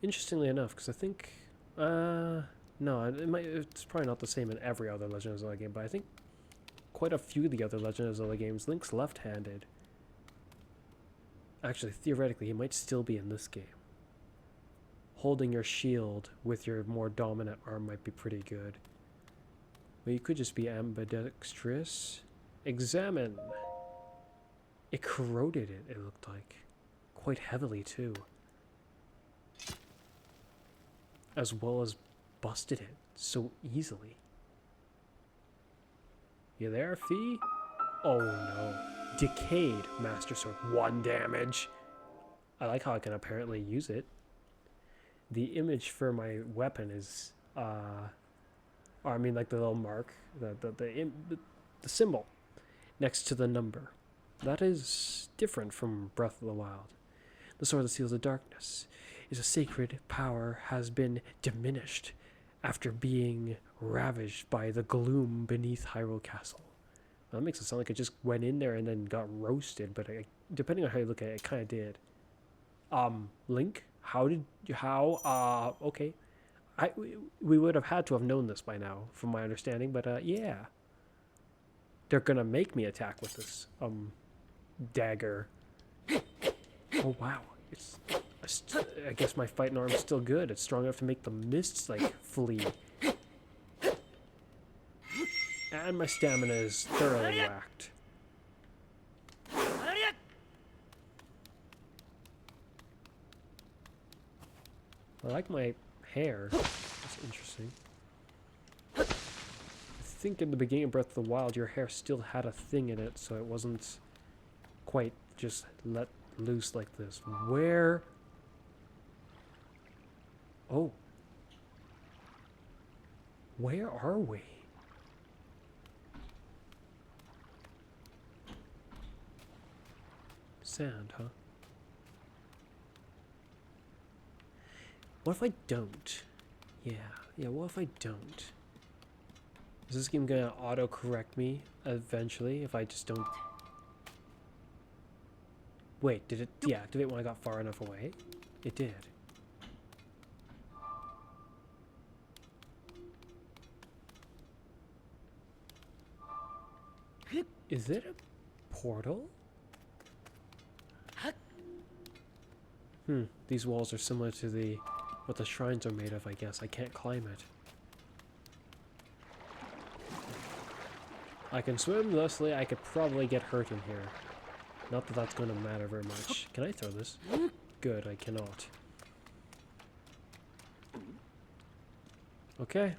Interestingly enough, because I think... no, it's probably not the same in every other Legend of Zelda game, but I think quite a few of the other Legend of Zelda games, Link's left-handed. Actually, theoretically, he might still be in this game. Holding your shield with your more dominant arm might be pretty good. But you could just be ambidextrous. Examine. It corroded it, it looked like. Quite heavily, too. As well as busted it so easily. You there, Fee? Oh no. Decayed Master Sword. 1 damage. I like how I can apparently use it. The image for my weapon is, or I mean like the little mark, the symbol next to the number. That is different from Breath of the Wild. The sword that seals the darkness is a sacred power has been diminished after being ravaged by the gloom beneath Hyrule Castle. Well, that makes it sound like it just went in there and then got roasted, but depending on how you look at it, it kind of did. Link, okay. We would have had to have known this by now, from my understanding, but yeah. They're gonna make me attack with this, dagger. Oh wow, I guess my fighting arm's still good. It's strong enough to make the mists, like, flee. And my stamina is thoroughly whacked. I like my hair. That's interesting. I think in the beginning of Breath of the Wild, your hair still had a thing in it, so it wasn't quite just let loose like this. Where? Oh. Where are we? Sand, huh? What if I don't? Yeah, what if I don't? Is this game gonna auto-correct me eventually if I just don't... Wait, did it deactivate when I got far enough away? It did. Is it a portal? These walls are similar to what the shrines are made of, I guess. I can't climb it. I can swim, thusly I could probably get hurt in here. Not that that's going to matter very much. Can I throw this? Good, I cannot. Okay.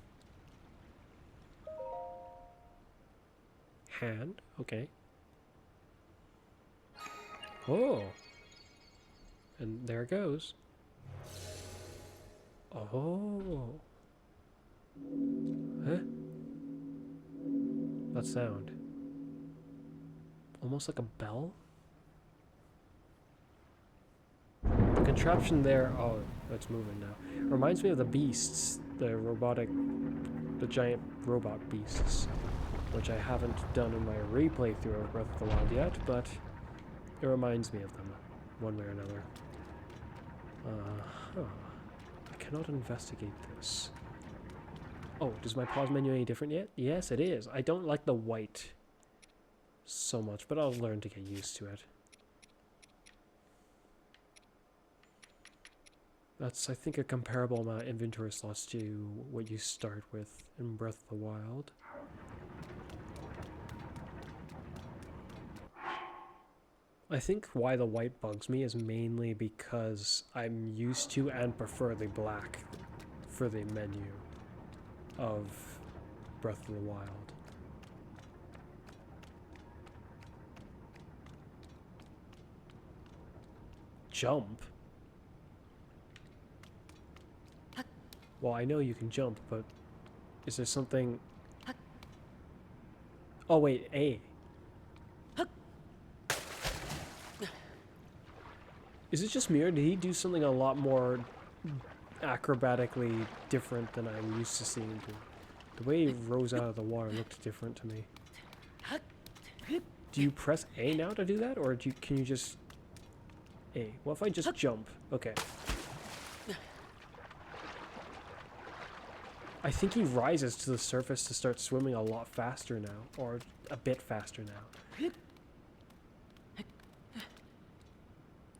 Hand, okay. Oh. And there it goes. Oh. Huh? That sound. Almost like a bell? The contraption there, oh, it's moving now. Reminds me of the beasts, the giant robot beasts, which I haven't done in my replay through of Breath of the Wild yet, but it reminds me of them, one way or another. I cannot investigate this. Oh, does my pause menu any different yet? Yes, it is. I don't like the white so much, but I'll learn to get used to it. That's, I think, a comparable amount of inventory slots to what you start with in Breath of the Wild. I think why the white bugs me is mainly because I'm used to and prefer the black for the menu of Breath of the Wild. Jump? Well, I know you can jump, but is there something... Oh wait, A. Is it just me, or did he do something a lot more acrobatically different than I'm used to seeing him do? The way he rose out of the water looked different to me. Do you press A now to do that, or can you just... A? What if I just jump? Okay. I think he rises to the surface to start swimming a lot faster now, or a bit faster now.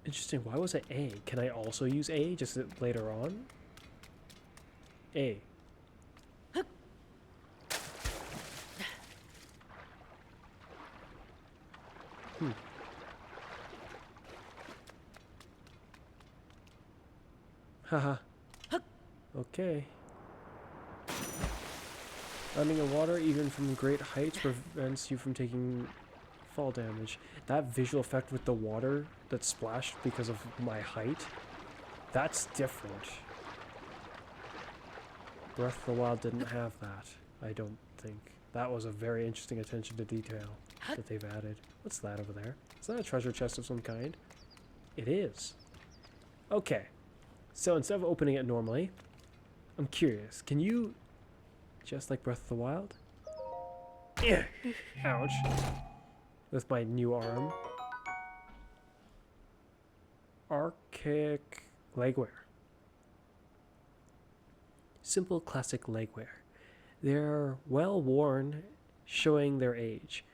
Interesting, why was it A? Can I also use A just later on? A. Haha. Okay. Landing in water, even from great heights, prevents you from taking fall damage. That visual effect with the water that splashed because of my height, that's different. Breath of the Wild didn't have that, I don't think. That was a very interesting attention to detail that they've added. What's that over there? Is that a treasure chest of some kind? It is. Okay. So instead of opening it normally, I'm curious. Can you... Just like Breath of the Wild? Yeah. Ouch. With my new arm. Archaic legwear. Simple classic legwear. They're well worn, showing their age,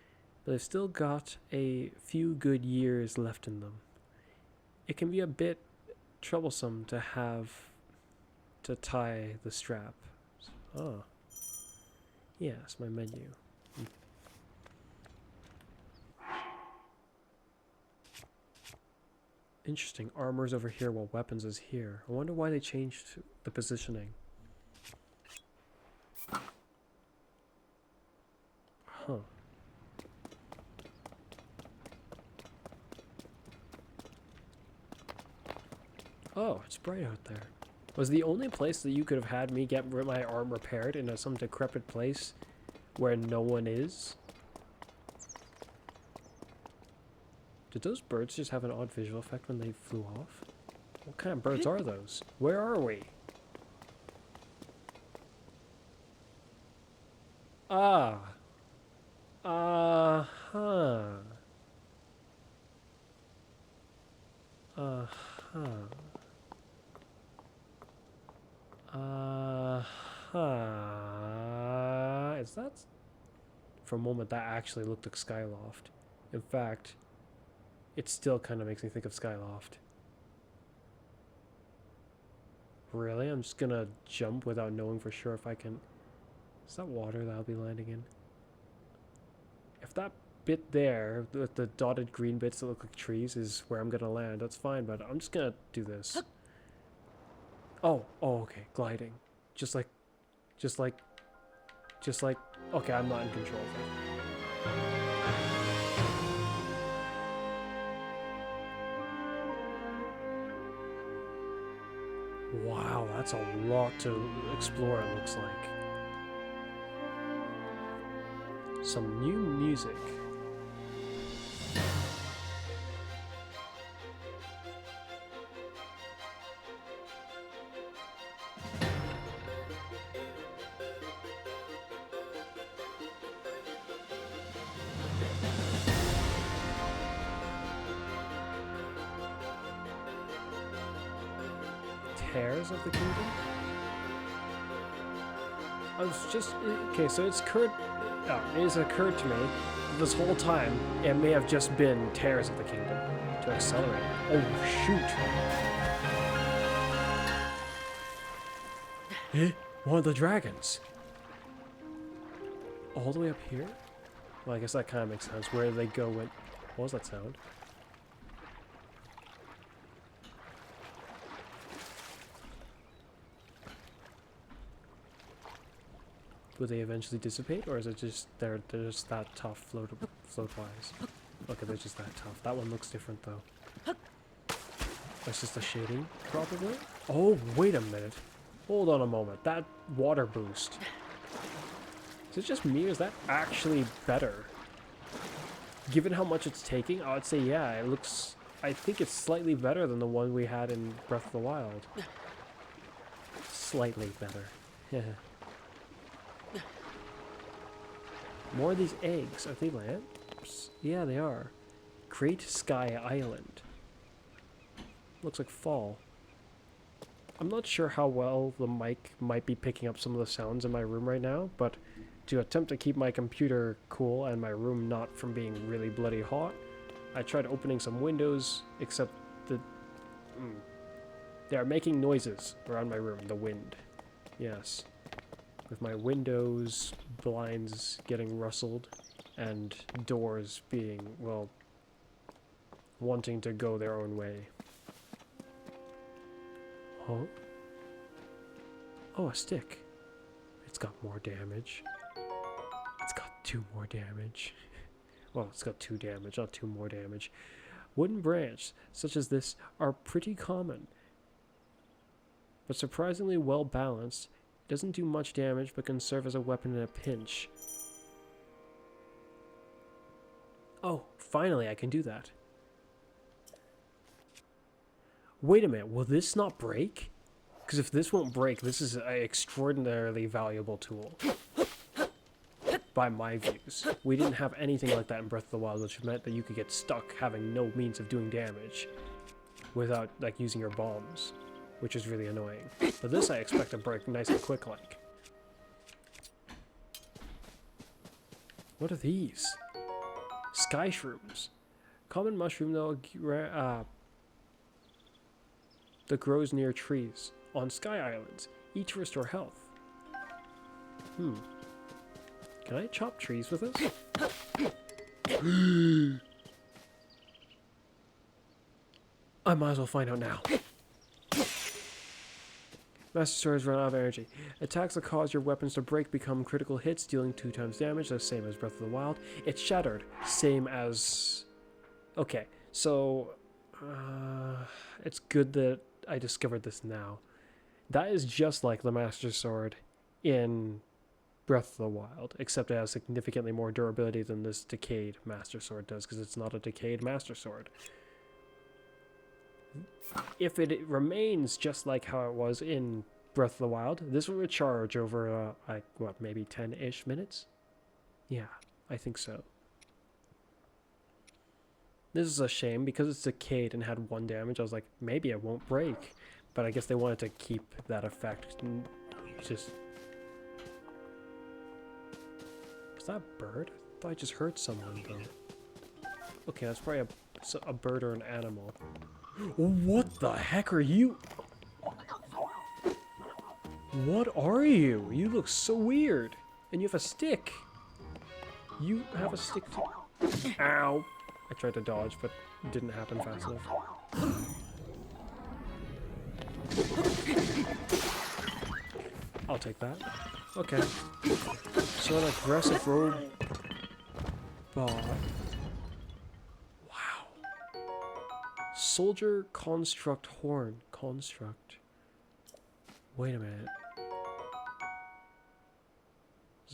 but they've still got a few good years left in them. It can be a bit troublesome to have to tie the strap. Oh. Yes, my menu. Interesting. Armor's over here while weapons is here. I wonder why they changed the positioning. Huh. Oh, it's bright out there. Was the only place that you could have had me get my arm repaired in some decrepit place where no one is? Did those birds just have an odd visual effect when they flew off? What kind of birds are those? Where are we? Ah. Uh-huh. Uh-huh. Is that... For a moment, that actually looked like Skyloft. In fact, it still kind of makes me think of Skyloft. Really? I'm just gonna jump without knowing for sure if I can... Is that water that I'll be landing in? If that bit there, with the dotted green bits that look like trees, is where I'm gonna land, that's fine, but I'm just gonna do this. Oh, okay, gliding. Just like, okay, I'm not in control of it. that's a lot to explore, it looks like. Some new music. Tears of the Kingdom? I was just... Okay, so it's occurred to me this whole time it may have just been Tears of the Kingdom to accelerate. Oh, shoot! Eh? One of the dragons! All the way up here? Well, I guess that kind of makes sense. Where do they go when... What was that sound? Will they eventually dissipate, or is it just they're just that tough float-wise? Okay, they're just that tough. That one looks different though. That's just a shading, probably. Oh, wait a minute. Hold on a moment. That water boost. Is it just me, or is that actually better? Given how much it's taking, I would say yeah. It looks. I think it's slightly better than the one we had in Breath of the Wild. Slightly better. Yeah. More of these eggs. Are they lamps? Yeah, they are. Great Sky Island. Looks like fall. I'm not sure how well the mic might be picking up some of the sounds in my room right now, but to attempt to keep my computer cool and my room not from being really bloody hot, I tried opening some windows, except the... they are making noises around my room, the wind. Yes. With my windows, blinds getting rustled, and doors being, well, wanting to go their own way. Huh? Oh, a stick. It's got more damage. It's got 2 more damage. Well, it's got 2 damage, not 2 more damage. Wooden branch, such as this, are pretty common, but surprisingly well balanced. Doesn't do much damage, but can serve as a weapon in a pinch. Oh, finally I can do that. Wait a minute, will this not break? Because if this won't break, this is an extraordinarily valuable tool. By my views. We didn't have anything like that in Breath of the Wild, which meant that you could get stuck having no means of doing damage without, like, using your bombs, which is really annoying. But this I expect to break nice and quick like. What are these? Sky shrooms. Common mushroom though that grows near trees on sky islands. Eat to restore health. Can I chop trees with this? I might as well find out now. Master Swords run out of energy. Attacks that cause your weapons to break become critical hits, dealing 2 times damage, the same as Breath of the Wild. It's shattered, same as... Okay, so... it's good that I discovered this now. That is just like the Master Sword in Breath of the Wild, except it has significantly more durability than this decayed Master Sword does, because it's not a decayed Master Sword. If it remains just like how it was in Breath of the Wild, this will recharge over, like, what, maybe 10-ish minutes? Yeah, I think so. This is a shame, because it's decayed and had 1 damage, I was like, maybe it won't break. But I guess they wanted to keep that effect. Just... Was that a bird? I thought I just heard someone, though. Okay, that's probably a bird or an animal. What the heck are you? What are you? You look so weird. And you have a stick. You have a stick too. Ow. I tried to dodge, but it didn't happen fast enough. I'll take that. Okay. So an aggressive robot. Soldier construct horn. Construct. Wait a minute.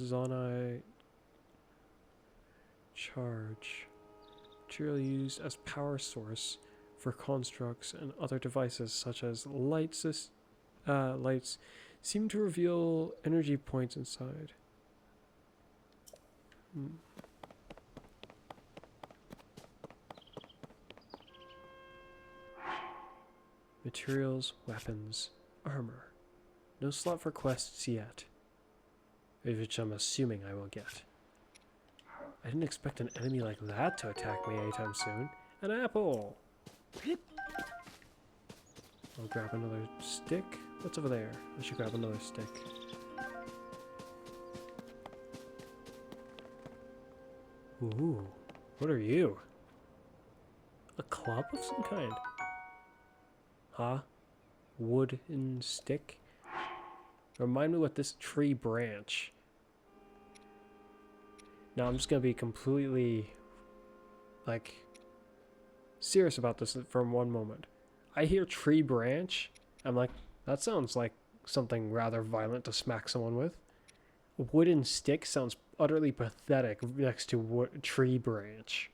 Zonai charge. Material used as power source for constructs and other devices such as lights seem to reveal energy points inside. Materials, weapons, armor. No slot for quests yet, which I'm assuming I will get. I didn't expect an enemy like that to attack me anytime soon. An apple! I'll grab another stick. What's over there? I should grab another stick. Ooh, what are you? A club of some kind? Huh? Wooden stick? Remind me what this tree branch. Now I'm just gonna be completely, like, serious about this for one moment. I hear tree branch, I'm like, that sounds like something rather violent to smack someone with. A wooden stick sounds utterly pathetic next to tree branch.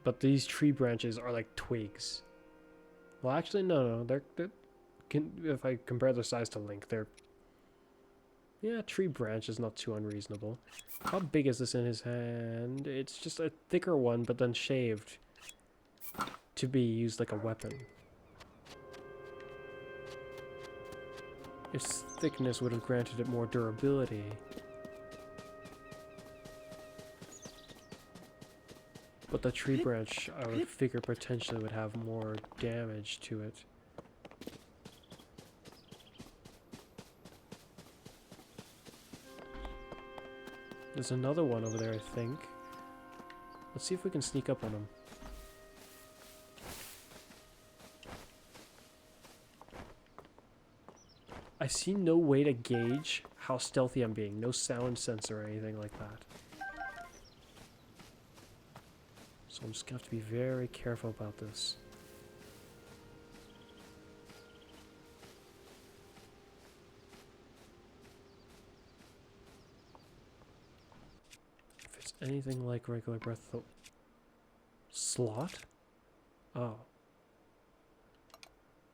But these tree branches are like twigs. Well, actually, no, they're if I compare their size to Link, they're... Yeah, tree branch is not too unreasonable. How big is this in his hand? It's just a thicker one, but then shaved to be used like a weapon. Its thickness would have granted it more durability. But the tree branch, I would figure, potentially would have more damage to it. There's another one over there, I think. Let's see if we can sneak up on him. I see no way to gauge how stealthy I'm being. No sound sensor or anything like that. So I'm just gonna have to be very careful about this. If it's anything like regular Breath of the... Slot? Oh.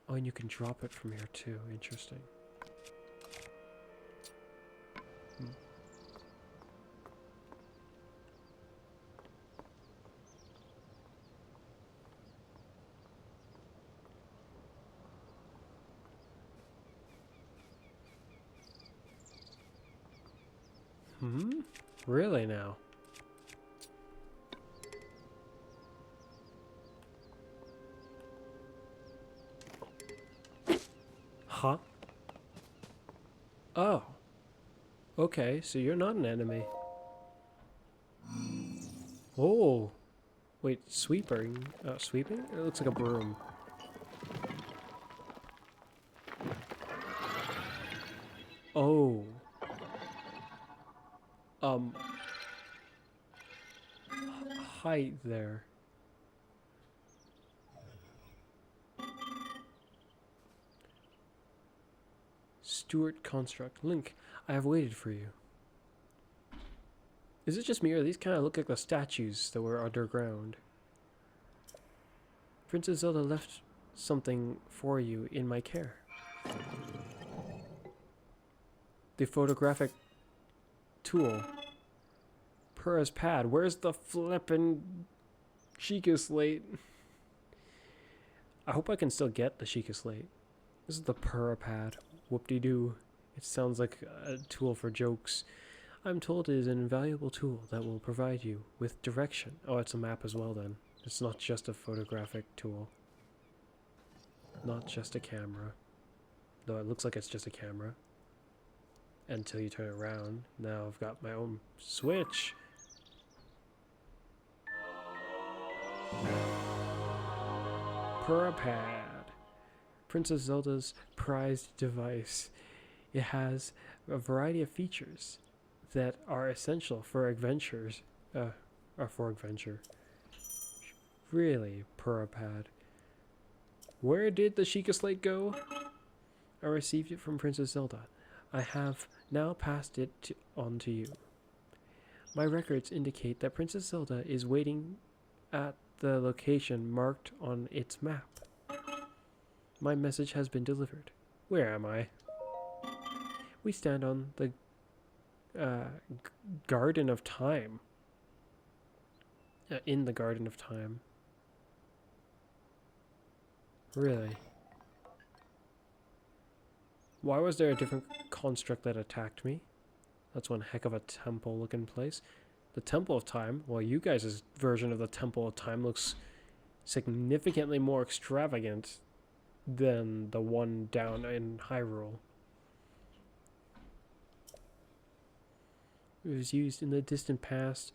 Oh, and you can drop it from here too. Interesting. Really now? Huh? Oh. Okay, so you're not an enemy. Oh. Wait, sweeping? Sweeping? It looks like a broom. Oh. Height there. Stuart Construct. Link, I have waited for you. Is it just me, or these kind of look like the statues that were underground? Princess Zelda left something for you in my care. The photographic tool. Purah's pad. Where's the flippin' Sheikah slate? I hope I can still get the Sheikah slate. This is the Purah pad. Whoop-de-doo. It sounds like a tool for jokes. I'm told it is an invaluable tool that will provide you with direction. Oh, it's a map as well then. It's not just a photographic tool. Not just a camera. Though it looks like it's just a camera. Until you turn it around. Now I've got my own switch. Purah pad. Princess Zelda's prized device. It has a variety of features that are essential for adventures. For adventure. Really, Purah pad. Where did the Sheikah Slate go? I received it from Princess Zelda. I have now passed it on to you. My records indicate that Princess Zelda is waiting at the location marked on its map. My message has been delivered. Where am I? We stand on the Garden of Time. In the Garden of Time. Really? Why was there a different construct that attacked me? That's one heck of a temple-looking place. The Temple of Time, well, you guys' version of the Temple of Time looks significantly more extravagant than the one down in Hyrule. It was used in the distant past.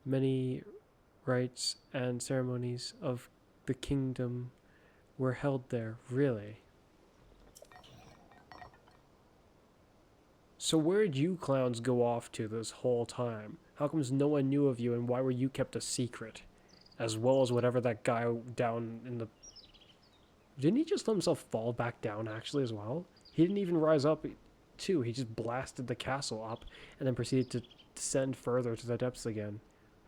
Many rites and ceremonies of the kingdom were held there. Really? So where'd you clowns go off to this whole time? How comes no one knew of you, and why were you kept a secret? As well as whatever that guy down in the... Didn't he just let himself fall back down, actually, as well? He didn't even rise up, too. He just blasted the castle up, and then proceeded to descend further to the depths again.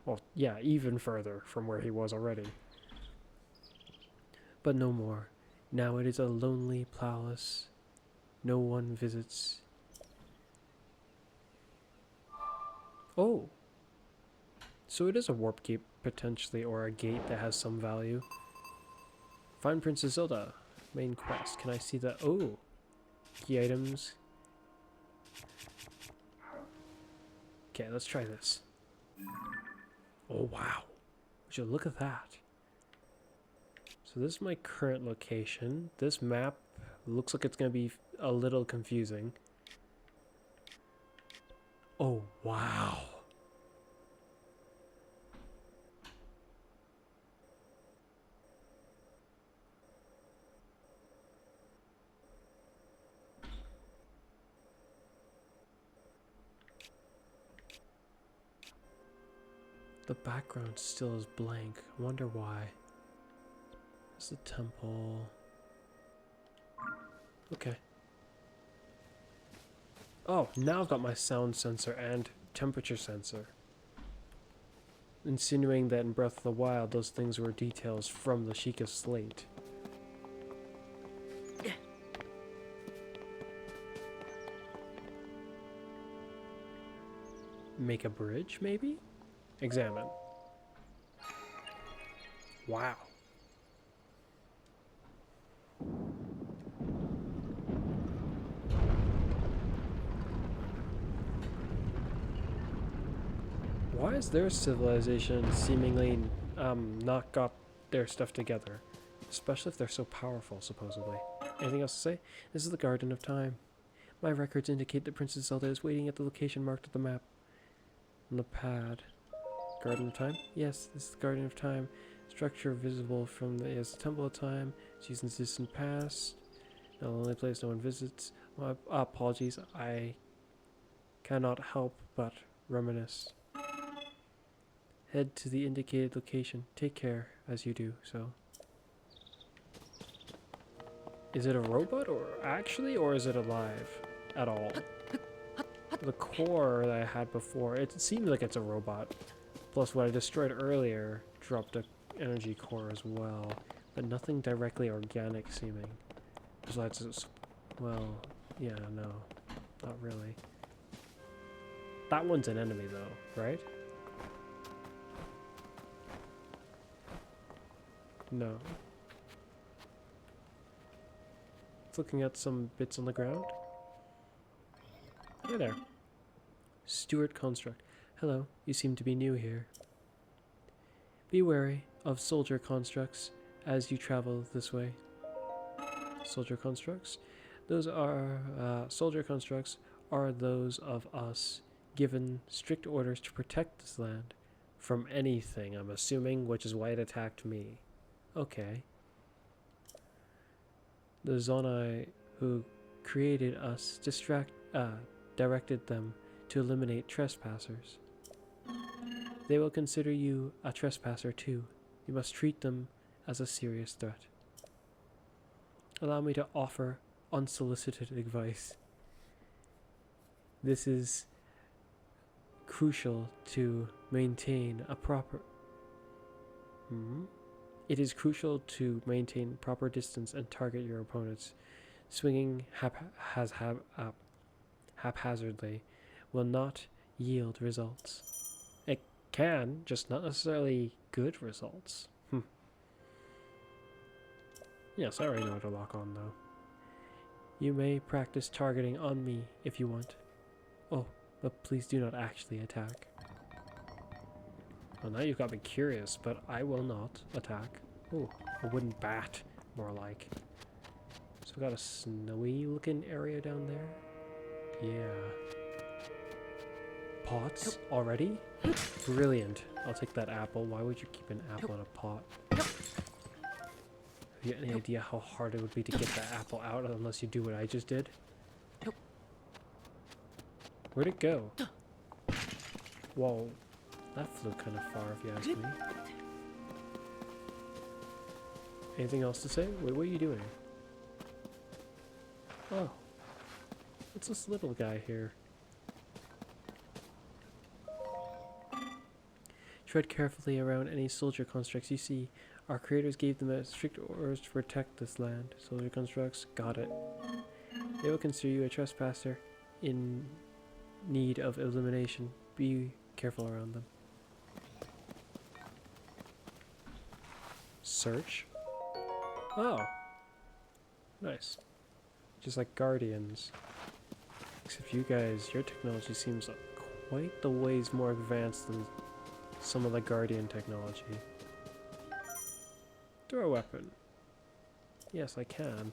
Well, yeah, even further from where he was already. But no more. Now it is a lonely palace. No one visits. Oh. So it is a warp gate, potentially, or a gate that has some value. Find Princess Zelda. Main quest. Can I see the... Oh. Key items. Okay, let's try this. Oh, wow. Would you look at that? So this is my current location. This map looks like it's going to be a little confusing. Oh, wow. The background still is blank. I wonder why. There's the temple. Okay. Oh, now I've got my sound sensor and temperature sensor. Insinuating that in Breath of the Wild, those things were details from the Sheikah Slate. Make a bridge, maybe? Examine. Wow. Why is their civilization seemingly not got their stuff together? Especially if they're so powerful, supposedly. Anything else to say? This is the Garden of Time. My records indicate that Princess Zelda is waiting at the location marked on the map. On the pad. Garden of Time? Yes, this is the Garden of Time. Structure visible from the Temple of Time. It's used in the distant past. The only place no one visits. My apologies, I cannot help but reminisce. Head to the indicated location. Take care as you do so. Is it a robot or is it alive at all? The core that I had before, it seems like it's a robot. Plus what I destroyed earlier dropped an energy core as well, but nothing directly organic seeming. Besides this, well, yeah, no, not really. That one's an enemy though, right? No. It's looking at some bits on the ground. Hi there. Stewart Construct. Hello, you seem to be new here. Be wary of soldier constructs as you travel this way. Soldier constructs? Those are, soldier constructs are those of us given strict orders to protect this land from anything, I'm assuming, which is why it attacked me. Okay. The Zonai who created us directed them to eliminate trespassers. They will consider you a trespasser too. You must treat them as a serious threat. Allow me to offer unsolicited advice. This is crucial to maintain a proper... It is crucial to maintain proper distance and target your opponents. Swinging haphazardly will not yield results. It can, just not necessarily good results. Yes, I already know how to lock on though. You may practice targeting on me if you want. Oh, but please do not actually attack. Well, now you've got me curious, but I will not attack. Oh, a wooden bat, more like. So we got a snowy looking area down there. Yeah. Pots already? Brilliant. I'll take that apple. Why would you keep an apple in a pot? Have you any idea how hard it would be to get that apple out unless you do what I just did? Where'd it go? Whoa. That flew kind of far if you ask me. Anything else to say? Wait, what are you doing? Oh. What's this little guy here? Tread carefully around any soldier constructs you see. Our creators gave them strict orders to protect this land. Soldier constructs, got it. They will consider you a trespasser in need of elimination. Be careful around them. Search? Oh. Nice. Just like Guardians. Except you guys, your technology seems quite the ways more advanced than some of the Guardian technology. Throw a weapon. Yes, I can.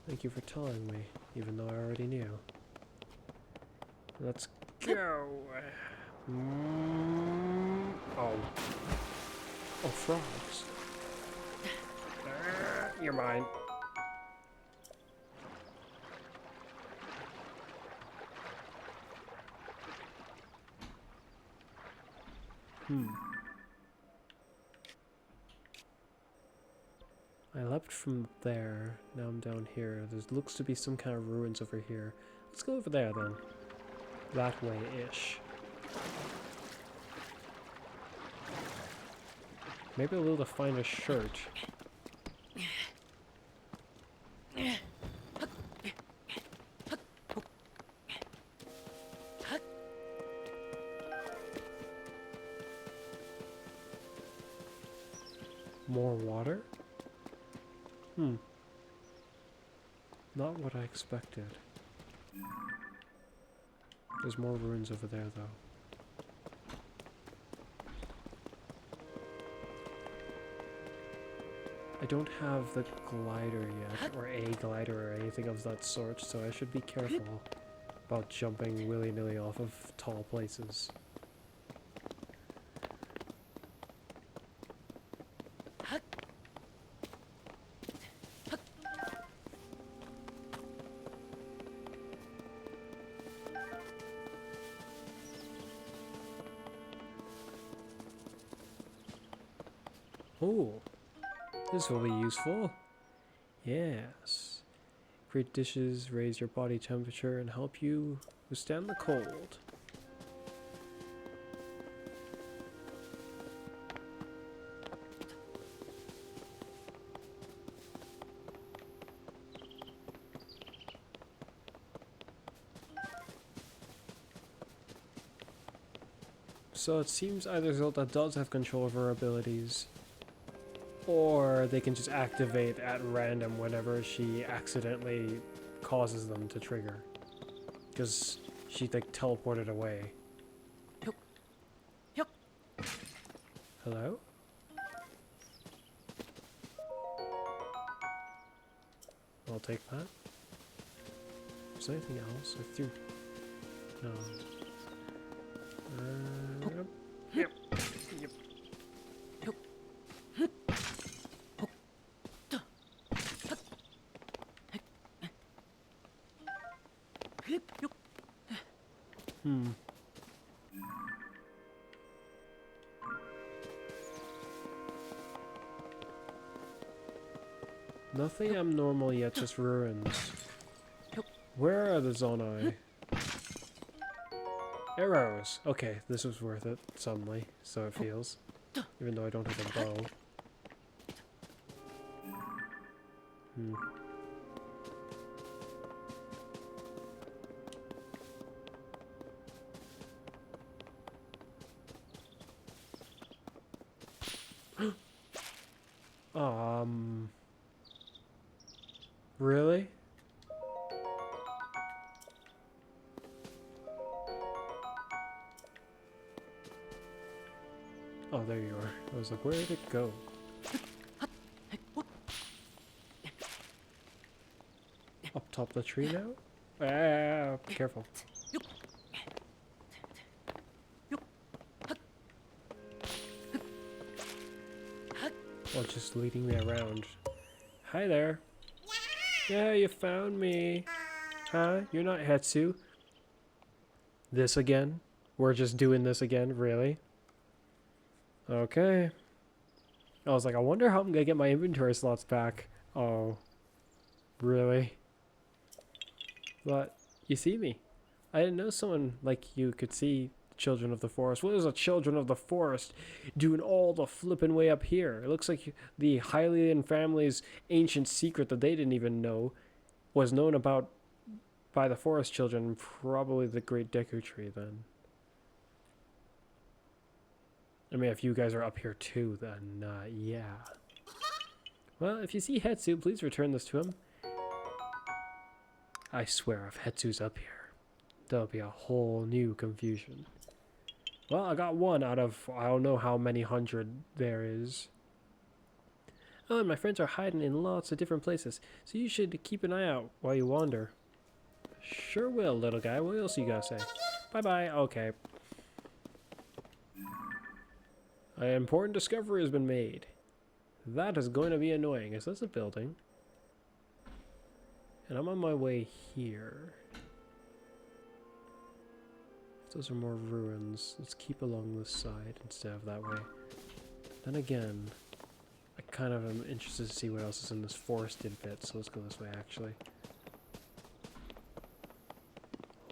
Thank you for telling me, even though I already knew. Let's go. Oh. Oh, frogs. You're mine. I leapt from there. Now I'm down here. There looks to be some kind of ruins over here. Let's go over there then. That way-ish. Maybe I'll be able to find a shirt. More water? Not what I expected. There's more ruins over there, though. I don't have the glider yet, or a glider or anything of that sort, so I should be careful about jumping willy-nilly off of tall places. Oh, this will be useful. Yes. Create dishes, raise your body temperature, and help you withstand the cold. So it seems either Zelda does have control of her abilities, or they can just activate at random whenever she accidentally causes them to trigger. Because she like teleported away. Hello? I'll take that. Is there anything else? I threw... No. Yep. Yep. Nothing abnormal yet, just ruins. Where are the Zonai? Arrows! Okay, this was worth it, suddenly, so it feels. Even though I don't have a bow. Really? Oh, there you are. I was like, where did it go? Up top of the tree now? Ah, careful. Oh, just leading me around. Hi there. Yeah, you found me. Huh? You're not Hetsu. This again? We're just doing this again? Really? Okay. I was like, I wonder how I'm gonna get my inventory slots back. Oh. Really? But, you see me. I didn't know someone like you could see Children of the Forest. What is a Children of the Forest doing all the flipping way up here? It looks like the Hylian family's ancient secret that they didn't even know was known about by the Forest Children. Probably the Great Deku Tree then. I mean, if you guys are up here too, then yeah. Well, if you see Hetsu, please return this to him. I swear, if Hetsu's up here, there'll be a whole new confusion. Well, I got one out of I don't know how many hundred there is. Oh, and my friends are hiding in lots of different places, so you should keep an eye out while you wander. Sure will, little guy. What else you gotta say? Bye-bye. Okay. An important discovery has been made. That is going to be annoying. Is this a building? And I'm on my way here. Those are more ruins. Let's keep along this side instead of that way. Then again, I kind of am interested to see what else is in this forested bit, so let's go this way actually.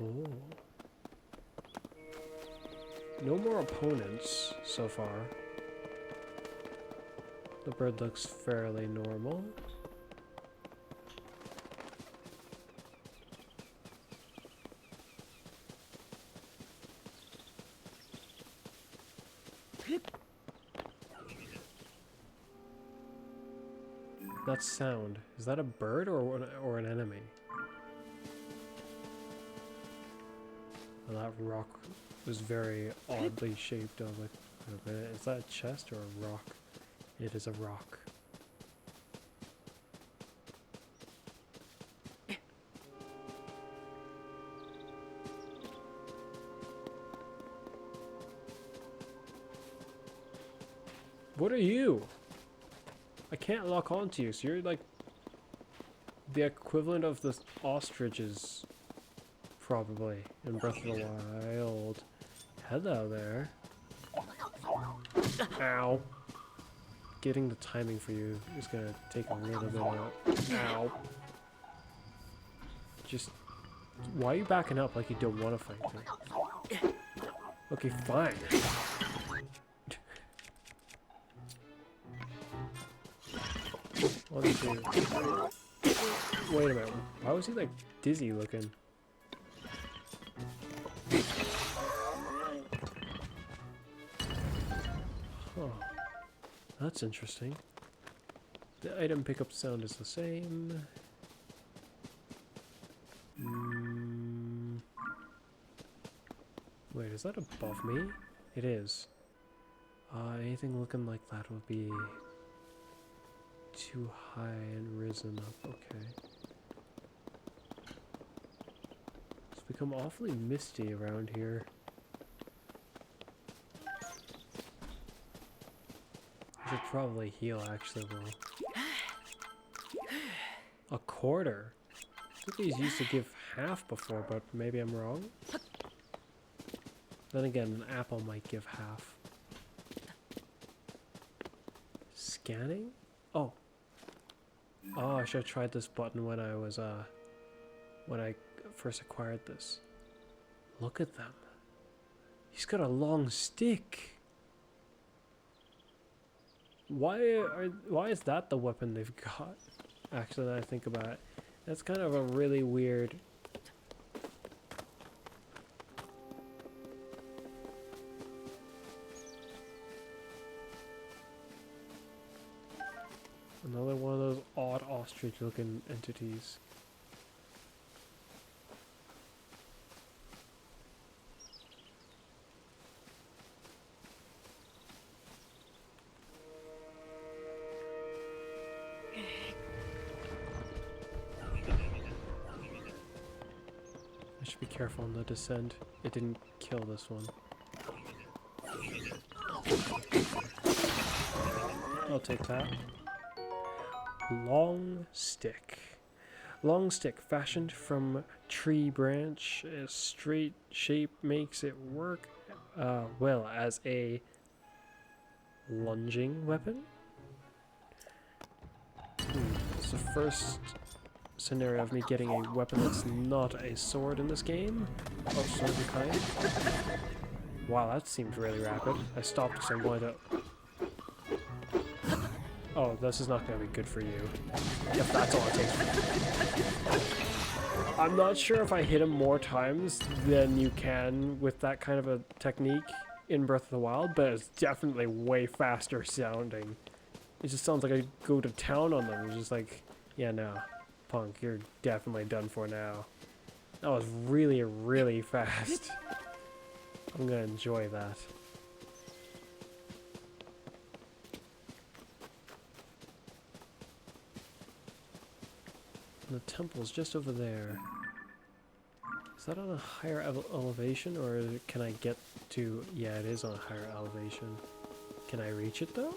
Oh. No more opponents so far. The bird looks fairly normal. That sound, is that a bird or an enemy? Well, that rock was very oddly shaped. I was like, wait a minute, is that a chest or a rock? It is a rock. What are you? I can't lock onto you, so you're like the equivalent of the ostriches, probably, in Breath of the Wild. Hello there. Ow. Getting the timing for you is gonna take a little bit out. Ow. Just, why are you backing up like you don't want to fight me? Okay, fine. One, two. Wait a minute. Why was he like dizzy looking? Huh. That's interesting. The item pickup sound is the same. Wait, is that above me? It is. Anything looking like that would be too high and risen up. Okay. It's become awfully misty around here. I should probably heal actually though. A quarter? I think these used to give half before, but maybe I'm wrong. Then again, an apple might give half. Scanning? Oh. Oh, I should have tried this button when I was, when I first acquired this. Look at them. He's got a long stick. Why is that the weapon they've got? Actually, now I think about it, that's kind of a really weird. Another one of those odd ostrich-looking entities. I should be careful on the descent. It didn't kill this one. I'll take that. Long stick. Long stick fashioned from tree branch. A straight shape makes it work well as a lunging weapon. It's the first scenario of me getting a weapon that's not a sword in this game. Oh, sword of kind. Wow, that seemed really rapid. I stopped because I'm going to... Oh, this is not going to be good for you. If that's all it takes. I'm not sure if I hit him more times than you can with that kind of a technique in Breath of the Wild, but it's definitely way faster sounding. It just sounds like I go to town on them. It's just like, yeah, no. Punk, you're definitely done for now. That was really, really fast. I'm gonna enjoy that. And the temple's just over there. Is that on a higher elevation, or can I get to... Yeah, it is on a higher elevation. Can I reach it, though?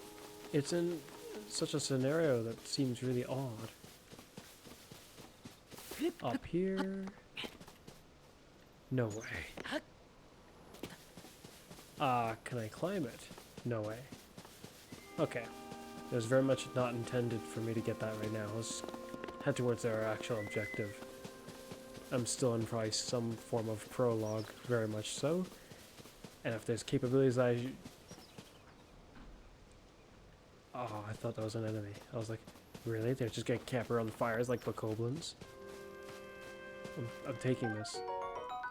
It's in such a scenario that seems really odd. Up here... No way. Can I climb it? No way. Okay. It was very much not intended for me to get that right now. Let's head towards our actual objective. I'm still in probably some form of prologue, very much so. And if there's capabilities I... Oh, I thought that was an enemy. I was like, really? They're just gonna camp around the fires like bokoblins? I'm taking this.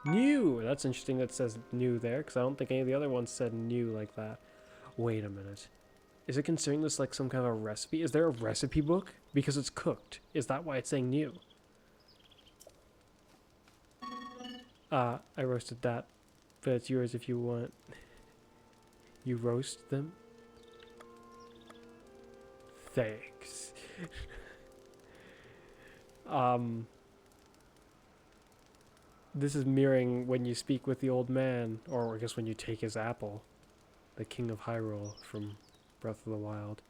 New! That's interesting that it says new there, because I don't think any of the other ones said new like that. Wait a minute. Is it considering this like some kind of a recipe? Is there a recipe book? Because it's cooked. Is that why it's saying new? I roasted that, but it's yours if you want. You roast them? Thanks. This is mirroring when you speak with the old man, or I guess when you take his apple. The King of Hyrule from Breath of the Wild.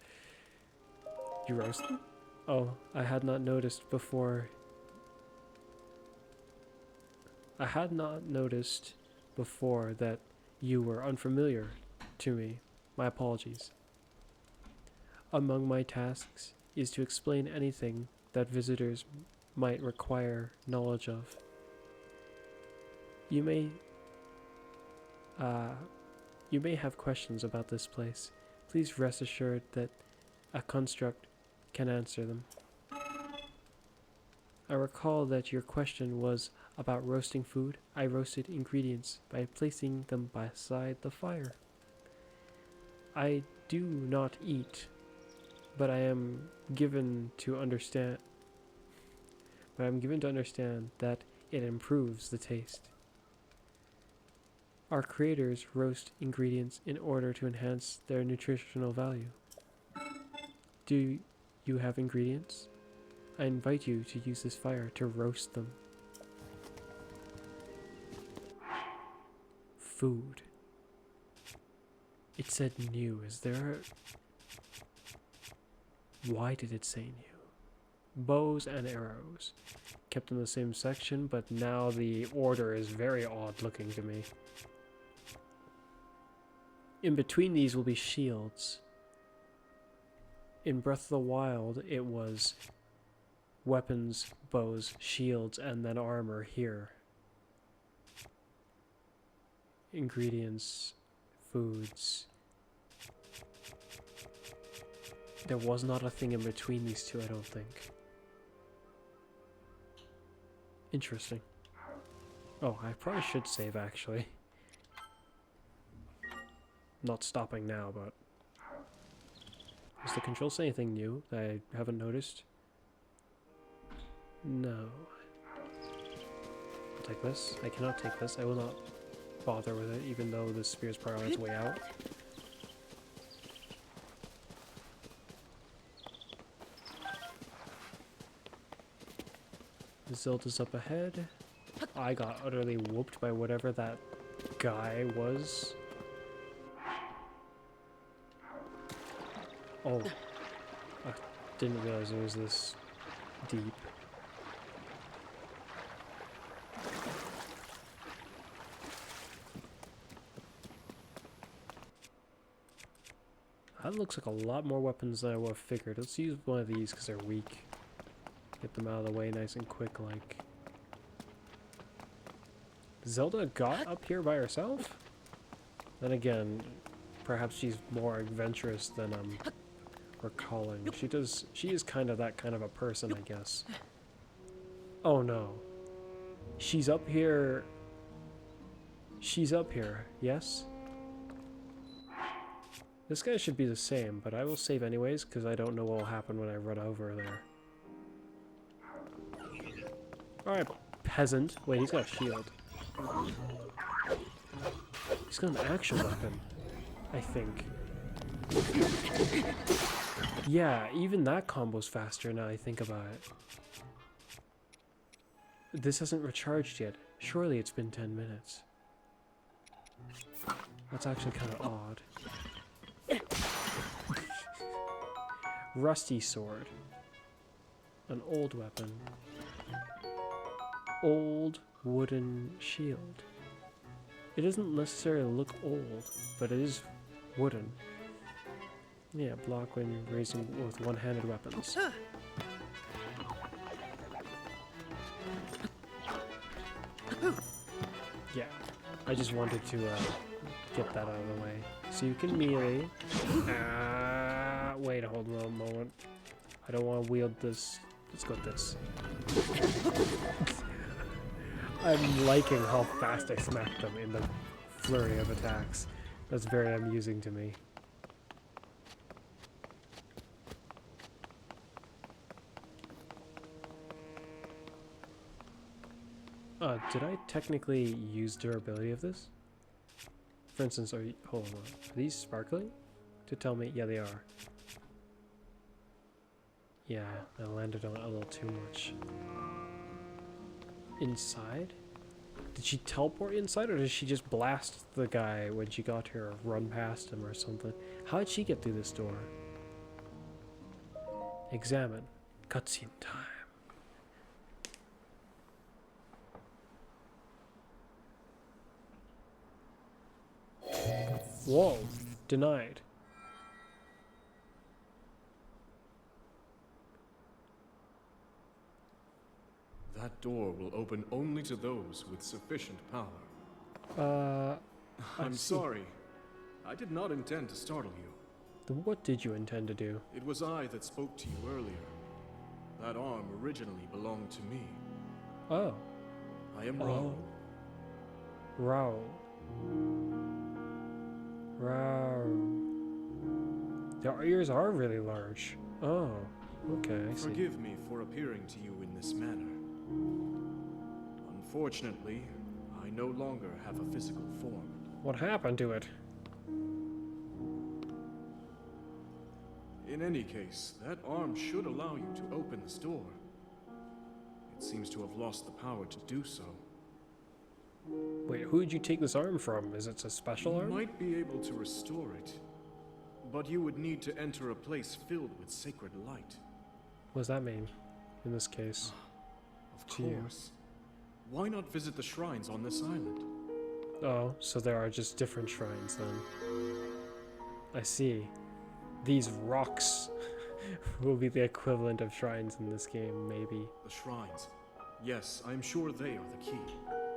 You roast them? Oh, I had not noticed before. I had not noticed before that you were unfamiliar to me. My apologies. Among my tasks is to explain anything that visitors might require knowledge of. You may have questions about this place. Please rest assured that a construct can answer them. I recall that your question was about roasting food. I roasted ingredients by placing them beside the fire. I do not eat, but I am given to understand that it improves the taste. Our creators roast ingredients in order to enhance their nutritional value. Do you have ingredients? I invite you to use this fire to roast them. Food. It said new. Is there Why did it say new? Bows and arrows. Kept in the same section, but now the order is very odd looking to me. In between these will be shields. In Breath of the Wild, it was weapons, bows, shields, and then armor here. Ingredients, foods. There was not a thing in between these two, I don't think. Interesting. Oh, I probably should save, actually. Not stopping now, but... Does the control say anything new that I haven't noticed? No. I'll take this. I cannot take this. I will not bother with it, even though the spear's probably on its way out. Zelda's up ahead. I got utterly whooped by whatever that guy was. Oh. I didn't realize it was this deep. That looks like a lot more weapons than I would have figured. Let's use one of these because they're weak. Get them out of the way nice and quick, like. Zelda got up here by herself? Then again, perhaps she's more adventurous than I'm recalling. She is kind of that kind of a person, I guess. Oh no. She's up here. She's up here, yes? This guy should be the same, but I will save anyways, because I don't know what will happen when I run over there. Alright, peasant. Wait, he's got a shield. He's got an actual weapon, I think. Yeah, even that combo's faster now I think about it. This hasn't recharged yet. Surely it's been 10 minutes. That's actually kind of odd. Rusty sword. An old weapon. Old wooden shield. It doesn't necessarily look old, but it is wooden. Yeah, block when raising with one-handed weapons. Yeah, I just wanted to get that out of the way. So you can melee. Wait, hold on a moment. I don't want to wield this. Let's go with this. I'm liking how fast I smacked them in the flurry of attacks. That's very amusing to me. Did I technically use durability of this? For instance, hold on. Are these sparkling? To tell me, yeah, they are. Yeah, I landed on it a little too much. Inside? Did she teleport inside, or did she just blast the guy when she got here, or run past him or something? How did she get through this door? Examine. Cutscene time. Whoa. Denied. That door will open only to those with sufficient power. I'm sorry. I did not intend to startle you. Then what did you intend to do? It was I that spoke to you earlier. That arm originally belonged to me. Oh. I am Raoul. Raoul. Raoul. Their ears are really large. Oh. Okay, I see. Forgive me for appearing to you in this manner. Unfortunately, I no longer have a physical form. What happened to it? In any case, that arm should allow you to open this door. It seems to have lost the power to do so. Wait, who did you take this arm from? Is it a special arm? You might be able to restore it, but you would need to enter a place filled with sacred light. What does that mean, in this case? Of course. Why not visit the shrines on this island? Oh, so there are just different shrines then. I see. These rocks will be the equivalent of shrines in this game, maybe. The shrines. Yes, I am sure they are the key.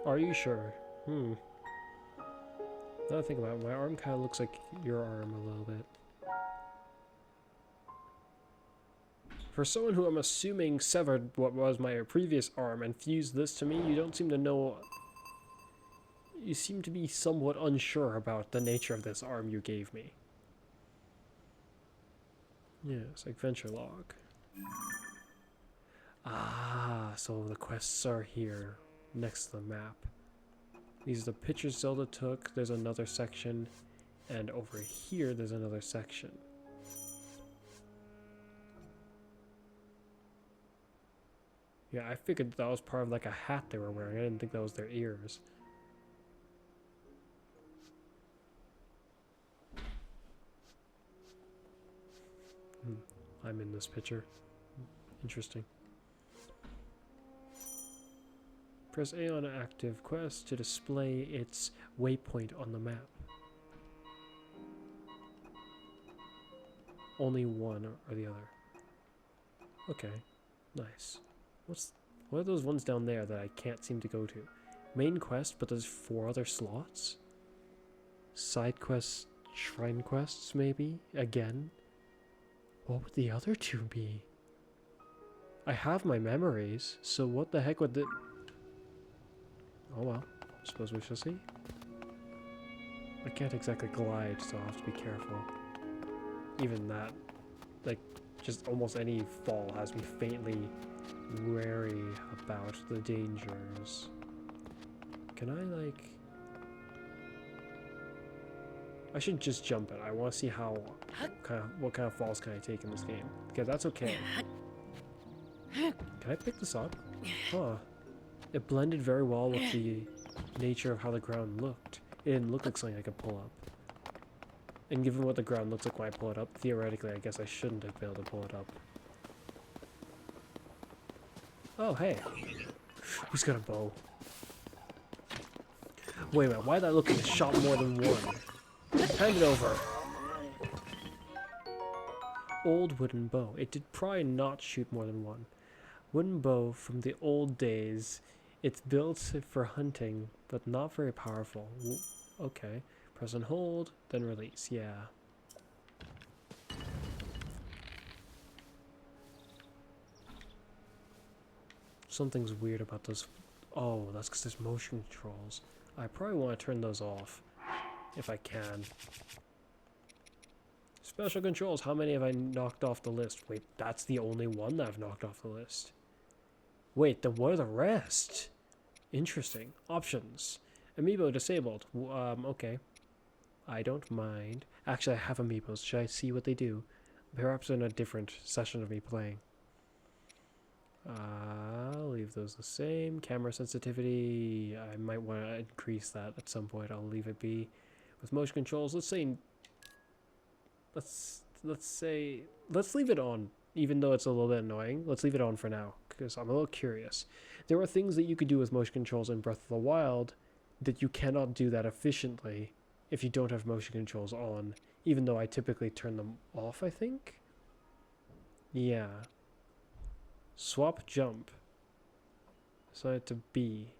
Are you sure? Now that I think about it, my arm kind of looks like your arm a little bit. For someone who I'm assuming severed what was my previous arm and fused this to me, you don't seem to know... You seem to be somewhat unsure about the nature of this arm you gave me. Yes, adventure log. Ah, so the quests are here, next to the map. These are the pictures Zelda took, there's another section, and over here there's another section. Yeah, I figured that was part of like a hat they were wearing. I didn't think that was their ears. I'm in this picture. Interesting. Press A on an active quest to display its waypoint on the map. Only one or the other. Okay, nice. What are those ones down there that I can't seem to go to? Main quest, but there's 4 other slots? Side quests, shrine quests, maybe? Again? What would the other 2 be? I have my memories, so what the heck would the... Oh well, I suppose we shall see. I can't exactly glide, so I'll have to be careful. Even that, like, just almost any fall has me faintly wary about the dangers. Can I, like... I should just jump it. I want to see how, what kind of falls can I take in this game. Okay, that's okay. Can I pick this up? Huh. It blended very well with the nature of how the ground looked. It didn't look like something I could pull up. And given what the ground looks like when I pull it up, theoretically I guess I shouldn't have been able to pull it up. Oh, hey. Who's got a bow? Wait a minute, why did that look like it shot more than one? Hand it over. Old wooden bow. It did probably not shoot more than one. Wooden bow from the old days. It's built for hunting, but not very powerful. Okay. Press and hold, then release. Yeah. Something's weird about those. Oh, that's because there's motion controls. I probably want to turn those off. If I can. Special controls. How many have I knocked off the list? Wait, that's the only one that I've knocked off the list. Wait, then what are the rest? Interesting. Options. Amiibo disabled. Okay. I don't mind. Actually, I have amiibos. Should I see what they do? Perhaps in a different session of me playing. I'll leave those the same. Camera sensitivity. I might want to increase that at some point. I'll leave it be. With motion controls, let's leave it on, even though it's a little bit annoying. Let's leave it on for now, because I'm a little curious. There are things that you could do with motion controls in Breath of the Wild that you cannot do that efficiently if you don't have motion controls on, even though I typically turn them off, I think? Yeah. Swap jump. Set it to B.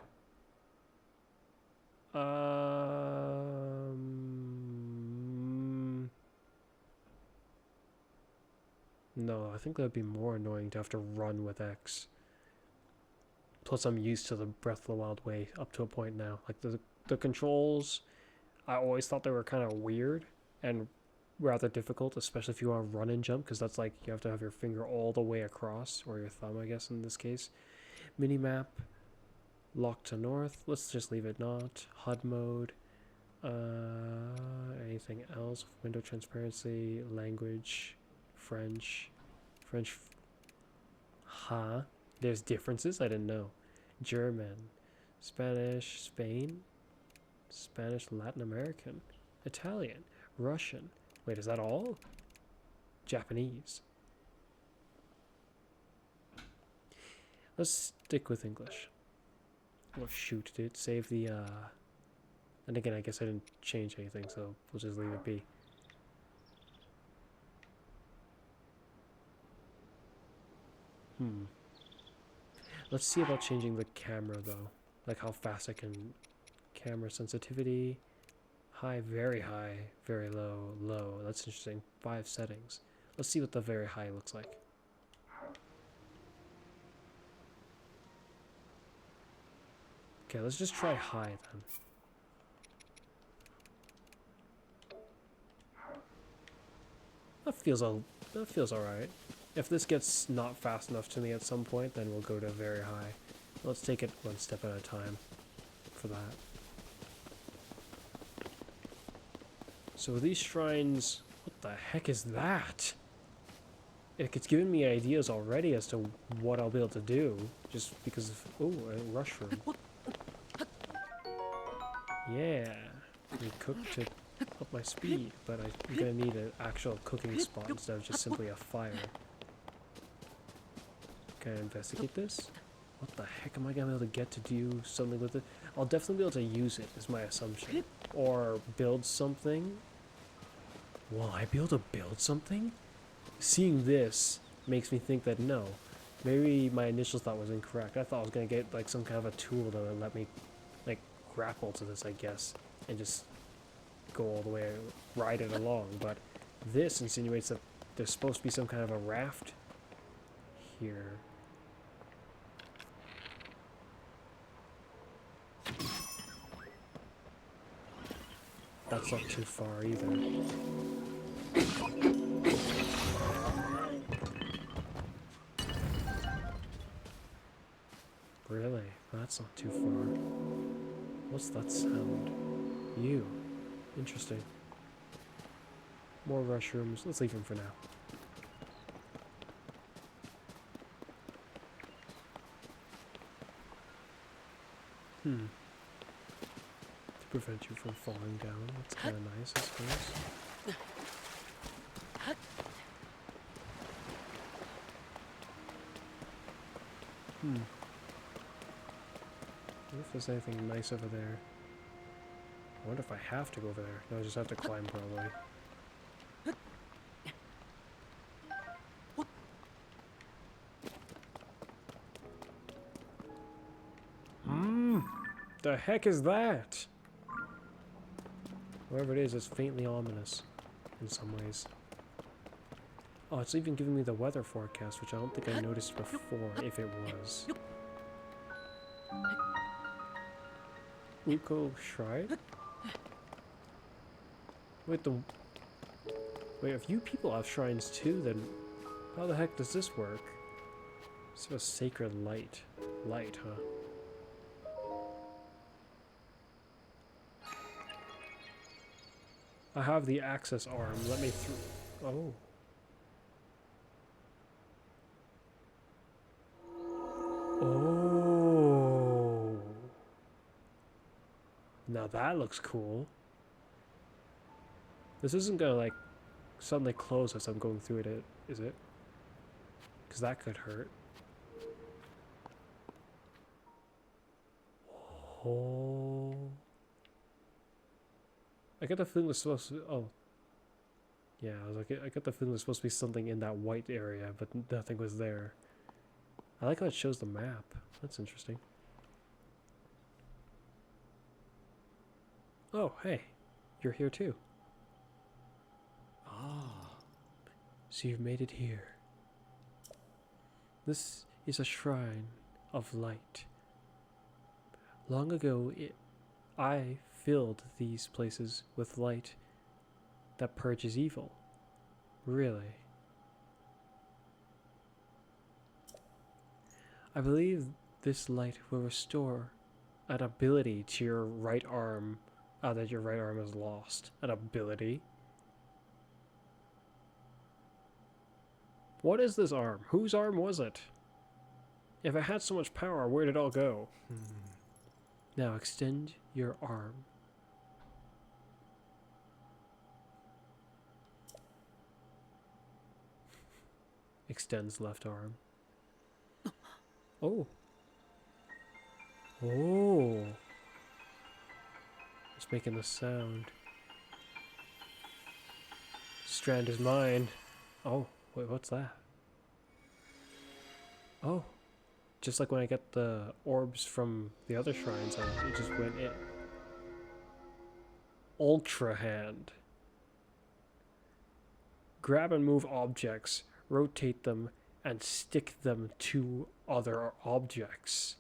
No, I think that'd be more annoying to have to run with X. Plus, I'm used to the Breath of the Wild way up to a point now. Like, the controls, I always thought they were kind of weird and rather difficult, especially if you want to run and jump, because that's like, you have to have your finger all the way across, or your thumb, I guess, in this case. Minimap, lock to north. Let's just leave it not. HUD mode. Anything else? Window transparency, language, French. Huh? There's differences? I didn't know. German, Spanish, Spain, Spanish, Latin American, Italian, Russian. Wait, is that all? Japanese. Let's stick with English. Oh shoot, dude. Save the, And again, I guess I didn't change anything, so we'll just leave it be. Let's see about changing the camera though. Like how fast I can... Camera sensitivity. High, very low, low. That's interesting. 5 settings. Let's see what the very high looks like. Okay, let's just try high then. That feels alright. If this gets not fast enough to me at some point, then we'll go to very high. Let's take it one step at a time for that. So these shrines, what the heck is that? It's giving me ideas already as to what I'll be able to do, just because of, oh, a rush room. Yeah, we cook to up my speed, but I'm gonna need an actual cooking spot instead of just simply a fire. Can I investigate this? What the heck am I gonna be able to get to do something with it? I'll definitely be able to use it, is my assumption. Or build something. Will I be able to build something? Seeing this makes me think that no. Maybe my initial thought was incorrect. I thought I was gonna get like some kind of a tool that would let me like grapple to this, I guess, and just go all the way, ride it along. But this insinuates that there's supposed to be some kind of a raft here. That's not too far either. Really? That's not too far. What's that sound? You. Interesting. More rush rooms. Let's leave them for now. To prevent you from falling down. That's kind of nice, I suppose. I wonder if there's anything nice over there. I wonder if I have to go over there. No, I just have to climb probably. The heck is that? Whatever it is, it's faintly ominous in some ways. Oh, it's even giving me the weather forecast, which I don't think I noticed before, if it was. Uko Shrine? Wait, if you people have shrines too, then how the heck does this work? It's a sacred light. Light, huh? I have the access arm. Let me through. Oh. Oh. Now that looks cool. This isn't gonna like suddenly close as I'm going through it, is it? Because that could hurt. Oh. I get the feeling there's supposed to... Oh. Yeah, I was like, I get the feeling there's supposed to be something in that white area, but nothing was there. I like how it shows the map. That's interesting. Oh, hey. You're here too. Ah. So you've made it here. This is a shrine of light. Long ago, I filled these places with light that purges evil. Really? I believe this light will restore an ability to your right arm, that your right arm is lost. An ability? What is this arm? Whose arm was it? If it had so much power, where did it all go? Now extend your arm. Extends left arm. Oh. Oh. It's making the sound. Strand is mine. Oh, wait, what's that? Oh, just like when I get the orbs from the other shrines, it just went in. Ultra hand. Grab and move objects, rotate them, and stick them to other objects.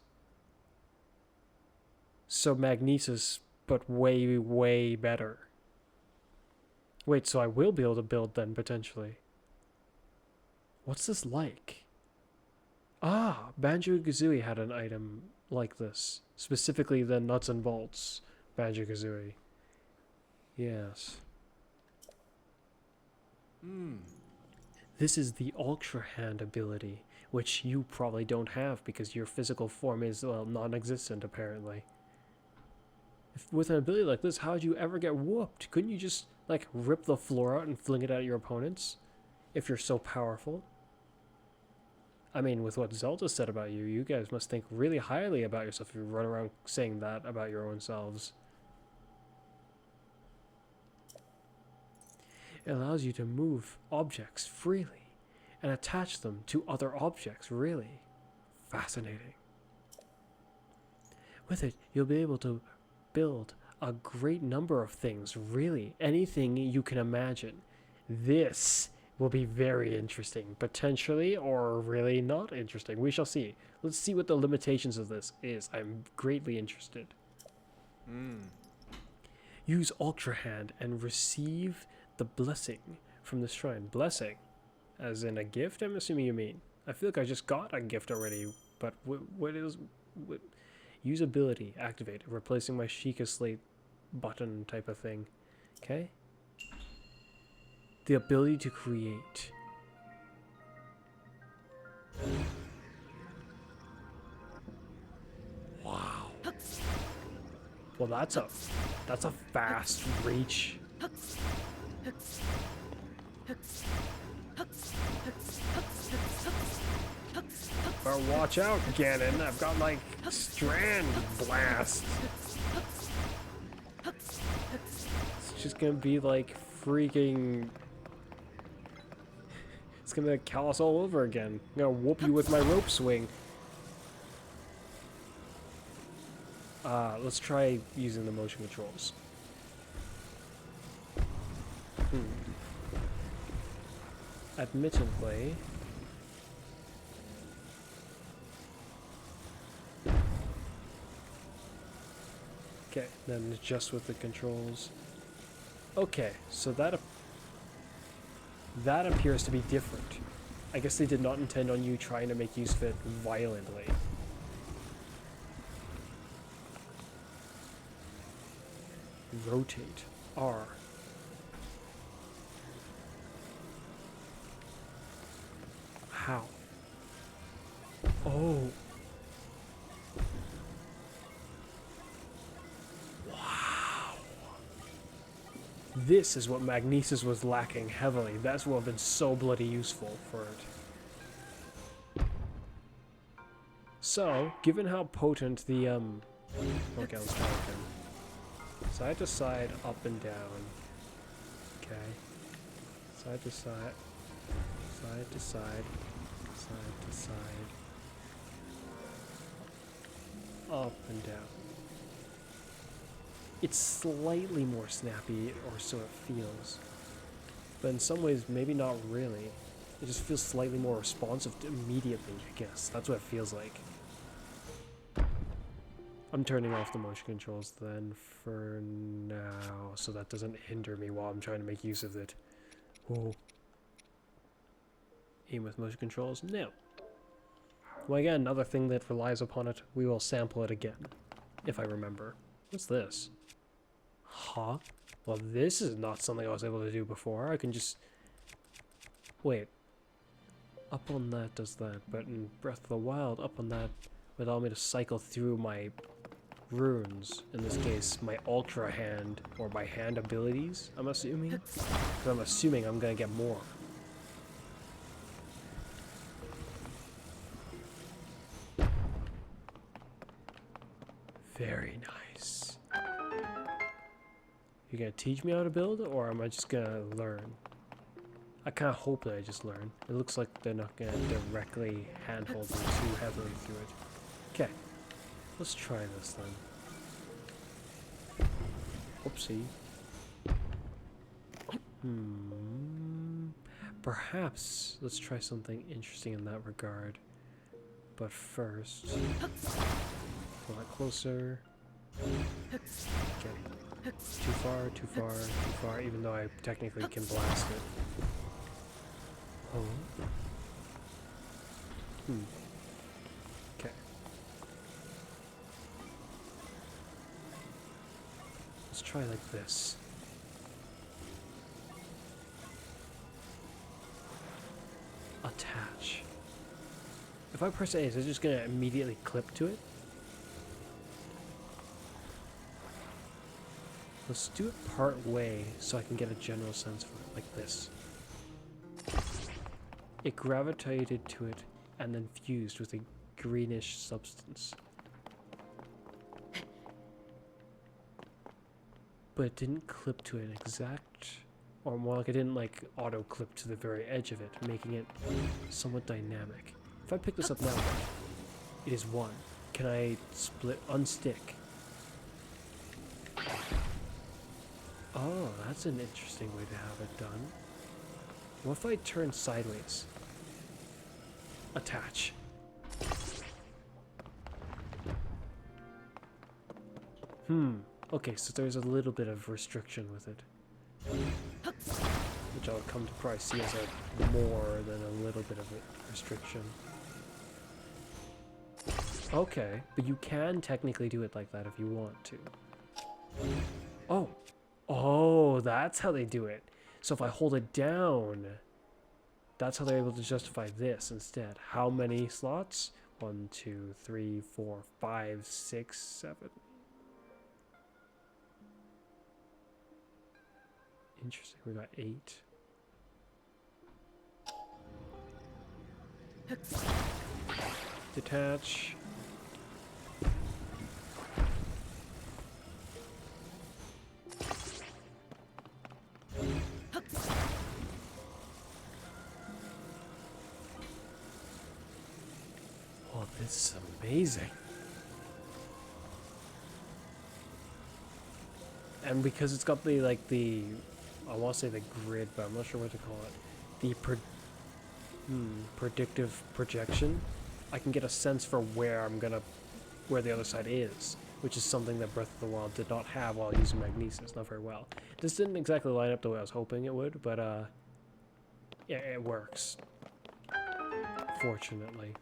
So magnesis, but way, way better. Wait, so I will be able to build then, potentially. What's this like? Ah, Banjo-Kazooie had an item like this. Specifically the nuts and bolts Banjo-Kazooie. Yes. This is the Ultra Hand ability, which you probably don't have because your physical form is, well, non-existent apparently. With an ability like this, how would you ever get whooped? Couldn't you just, like, rip the floor out and fling it at your opponents? If you're so powerful? I mean, with what Zelda said about you, you guys must think really highly about yourself if you run around saying that about your own selves. It allows you to move objects freely and attach them to other objects, really. Fascinating. With it, you'll be able to build a great number of things, really. Anything you can imagine. This will be very interesting, potentially, or really not interesting. We shall see. Let's see what the limitations of this is. I'm greatly interested. Use Ultra Hand and receive the blessing from the shrine. Blessing? As in a gift, I'm assuming you mean. I feel like I just got a gift already, but what is... Use ability, activate, replacing my Sheikah Slate button type of thing. Okay? The ability to create. Wow. Well, that's a fast reach. But watch out, Ganon. I've got like strand blast. It's just gonna be like freaking. It's gonna be like Callus all over again. I'm gonna whoop you with my rope swing. Let's try using the motion controls. Admittedly. Okay, then adjust with the controls. Okay, so that appears to be different. I guess they did not intend on you trying to make use of it violently. Rotate. R. How? Oh. Wow. This is what Magnesis was lacking heavily. That's what would have been so bloody useful for it. So, given how potent the, okay, let's try again. Side to side, up and down. Okay. Side to side. Side to side. Side to side. Up and down. It's slightly more snappy, or so it feels. But in some ways, maybe not really. It just feels slightly more responsive immediately, I guess. That's what it feels like. I'm turning off the motion controls then for now, so that doesn't hinder me while I'm trying to make use of it. Oh. Aim with motion controls? No. Well, again, another thing that relies upon it, we will sample it again, if I remember. What's this? Huh? Well, this is not something I was able to do before. I can just... Wait. Up on that does that, but in Breath of the Wild, up on that would allow me to cycle through my runes. In this case, my Ultra Hand, or my hand abilities, I'm assuming? Because I'm assuming I'm gonna get more. Very nice. You gonna teach me how to build, or am I just gonna learn? I kind of hope that I just learn. It looks like they're not going to directly handhold me too heavily through it. Okay, let's try this then. Whoopsie. Perhaps let's try something interesting in that regard. But first, pull that closer. Okay. Too far, too far, too far, even though I technically can blast it. Oh. Okay. Let's try like this. Attach. If I press A, is it just gonna immediately clip to it? Let's do it part way so I can get a general sense for it, like this. It gravitated to it and then fused with a greenish substance. But it didn't clip to an exact, or more like it didn't like auto clip to the very edge of it, making it somewhat dynamic. If I pick this up now, it is 1. Can I unstick? Oh, that's an interesting way to have it done. What if I turn sideways? Attach. Okay, so there's a little bit of restriction with it. Which I'll come to probably see as a more than a little bit of a restriction. Okay, but you can technically do it like that if you want to. Oh! Oh, that's how they do it. So if I hold it down, that's how they're able to justify this instead. How many slots? 1, 2, 3, 4, 5, 6, 7. Interesting, we got 8. Detach. Oh, this is amazing. And because it's got the, like, I want to say the grid, but I'm not sure what to call it. The predictive projection. I can get a sense for where where the other side is, which is something that Breath of the Wild did not have while using Magnesis, not very well. This didn't exactly line up the way I was hoping it would, but yeah, it works. Fortunately.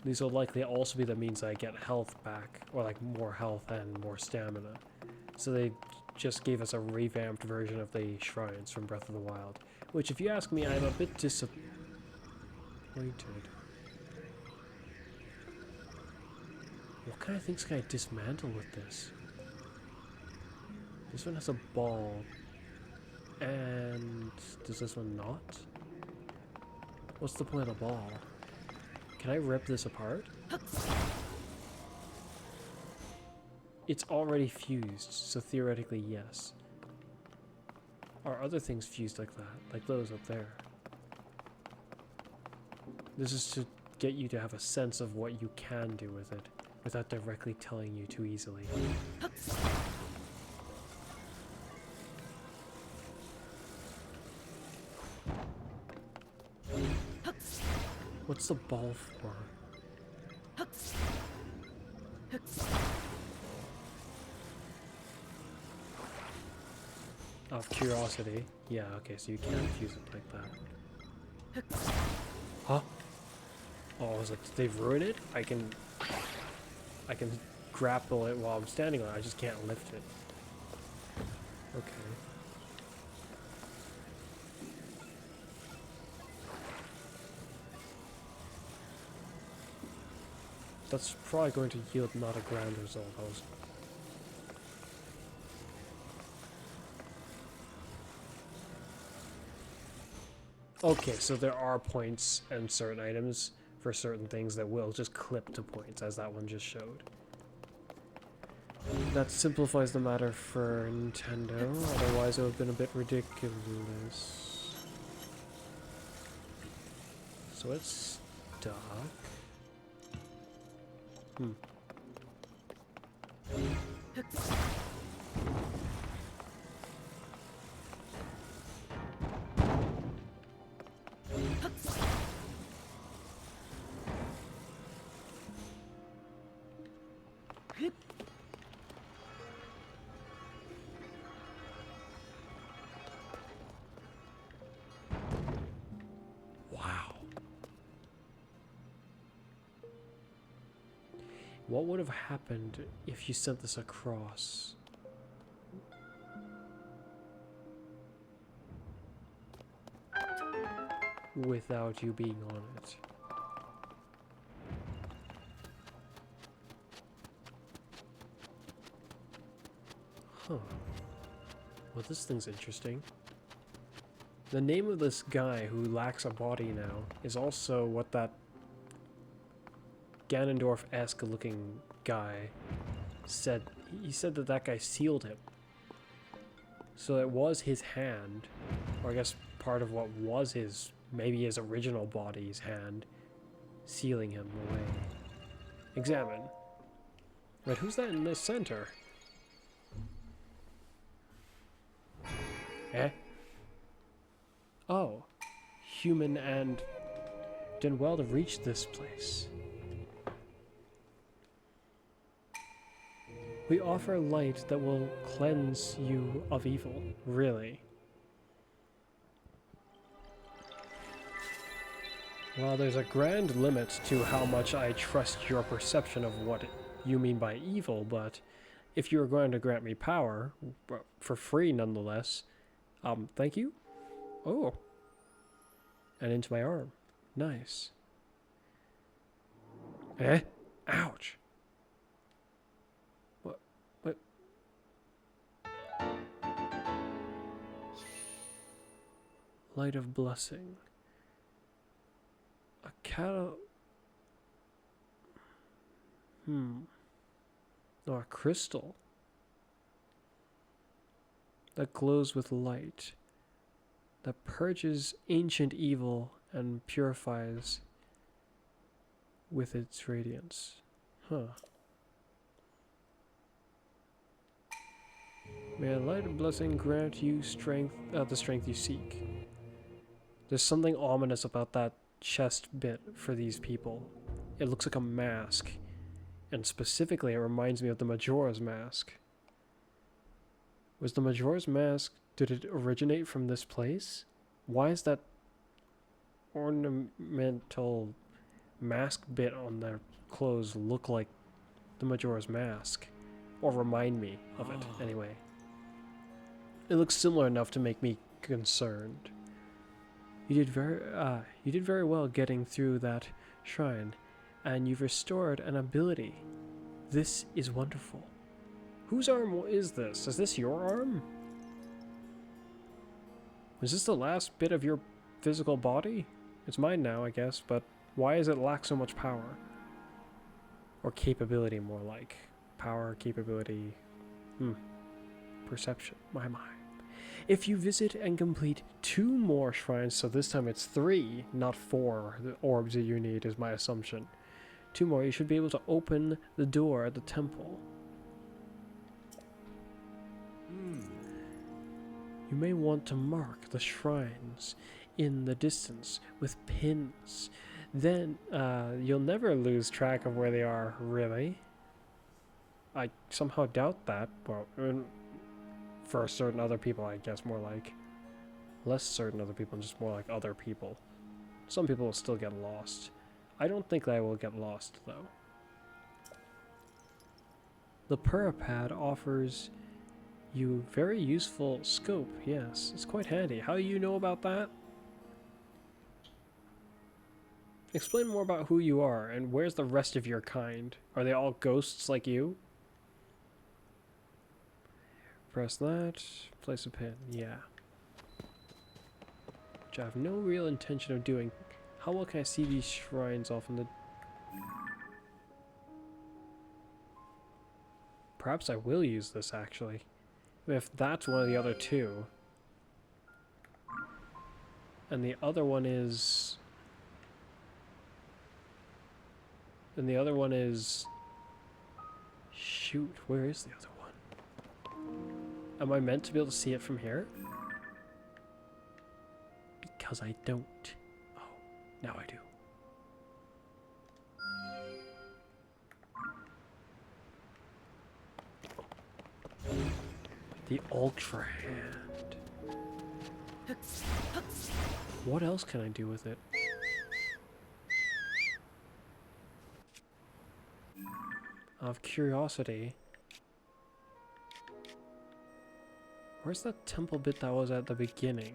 These will likely also be the means I get health back, or like more health and more stamina. So they just gave us a revamped version of the shrines from Breath of the Wild, which, if you ask me, I'm a bit disappointed. What kind of things can I dismantle with this? This one has a ball, and does this one not? What's the point of the ball? Can I rip this apart? It's already fused, so theoretically yes. Are other things fused like that? Like those up there? This is to get you to have a sense of what you can do with it, without directly telling you too easily. What's the ball for? Out of curiosity. Yeah, okay, so you can fuse it like that. Huh? Oh, I was like, did they ruin it? I can grapple it while I'm standing on it, I just can't lift it. Okay. That's probably going to yield not a grand result. Okay, so there are points and certain items for certain things that will just clip to points, as that one just showed. That simplifies the matter for Nintendo, otherwise it would have been a bit ridiculous. So it's stuck. What would have happened if you sent this across? Without you being on it. Huh. Well, this thing's interesting. The name of this guy who lacks a body now is also what that Ganondorf-esque looking guy said. He said that that guy sealed him. So it was his hand, or I guess part of what was his, maybe his original body's hand, sealing him away. Examine. Wait, who's that in the center? Eh? Oh. Human and done well to reach this place. We offer light that will cleanse you of evil. Really? Well, there's a grand limit to how much I trust your perception of what you mean by evil, but if you are going to grant me power, for free nonetheless, thank you? Oh. And into my arm. Nice. Eh? Ouch. What? Light of blessing. A cattle. Oh, a crystal that glows with light, that purges ancient evil and purifies with its radiance. Huh. May a light of blessing grant you strength, the strength you seek. There's something ominous about that chest bit for these people. It looks like a mask. And specifically, it reminds me of the Majora's Mask. Was the Majora's Mask, did it originate from this place? Why is that ornamental mask bit on their clothes look like the Majora's Mask? Or remind me of it, anyway. It looks similar enough to make me concerned. You did very well getting through that shrine, and you've restored an ability. This is wonderful. Whose arm is this? Is this your arm? Was this the last bit of your physical body? It's mine now, I guess, but why does it lack so much power? Or capability, more like. Power, capability, perception, my mind. If you visit and complete 2 more shrines, so this time it's 3, not 4, the orbs that you need is my assumption. 2 more, you should be able to open the door at the temple. You may want to mark the shrines in the distance with pins. Then you'll never lose track of where they are, really. I somehow doubt that, but for certain other people, I guess more like. Less certain other people, and just more like other people. Some people will still get lost. I don't think I will get lost, though. The Purapad offers you very useful scope, yes. It's quite handy. How do you know about that? Explain more about who you are, and where's the rest of your kind? Are they all ghosts like you? Press that. Place a pin. Yeah. Which I have no real intention of doing. How well can I see these shrines off in the... Perhaps I will use this, actually. If that's one of the other two. And the other one is... And the other one is... Shoot, where is the other one? Am I meant to be able to see it from here? Because I don't. Oh, now I do. The Ultra Hand. What else can I do with it? Out of curiosity. Where's that temple bit that was at the beginning?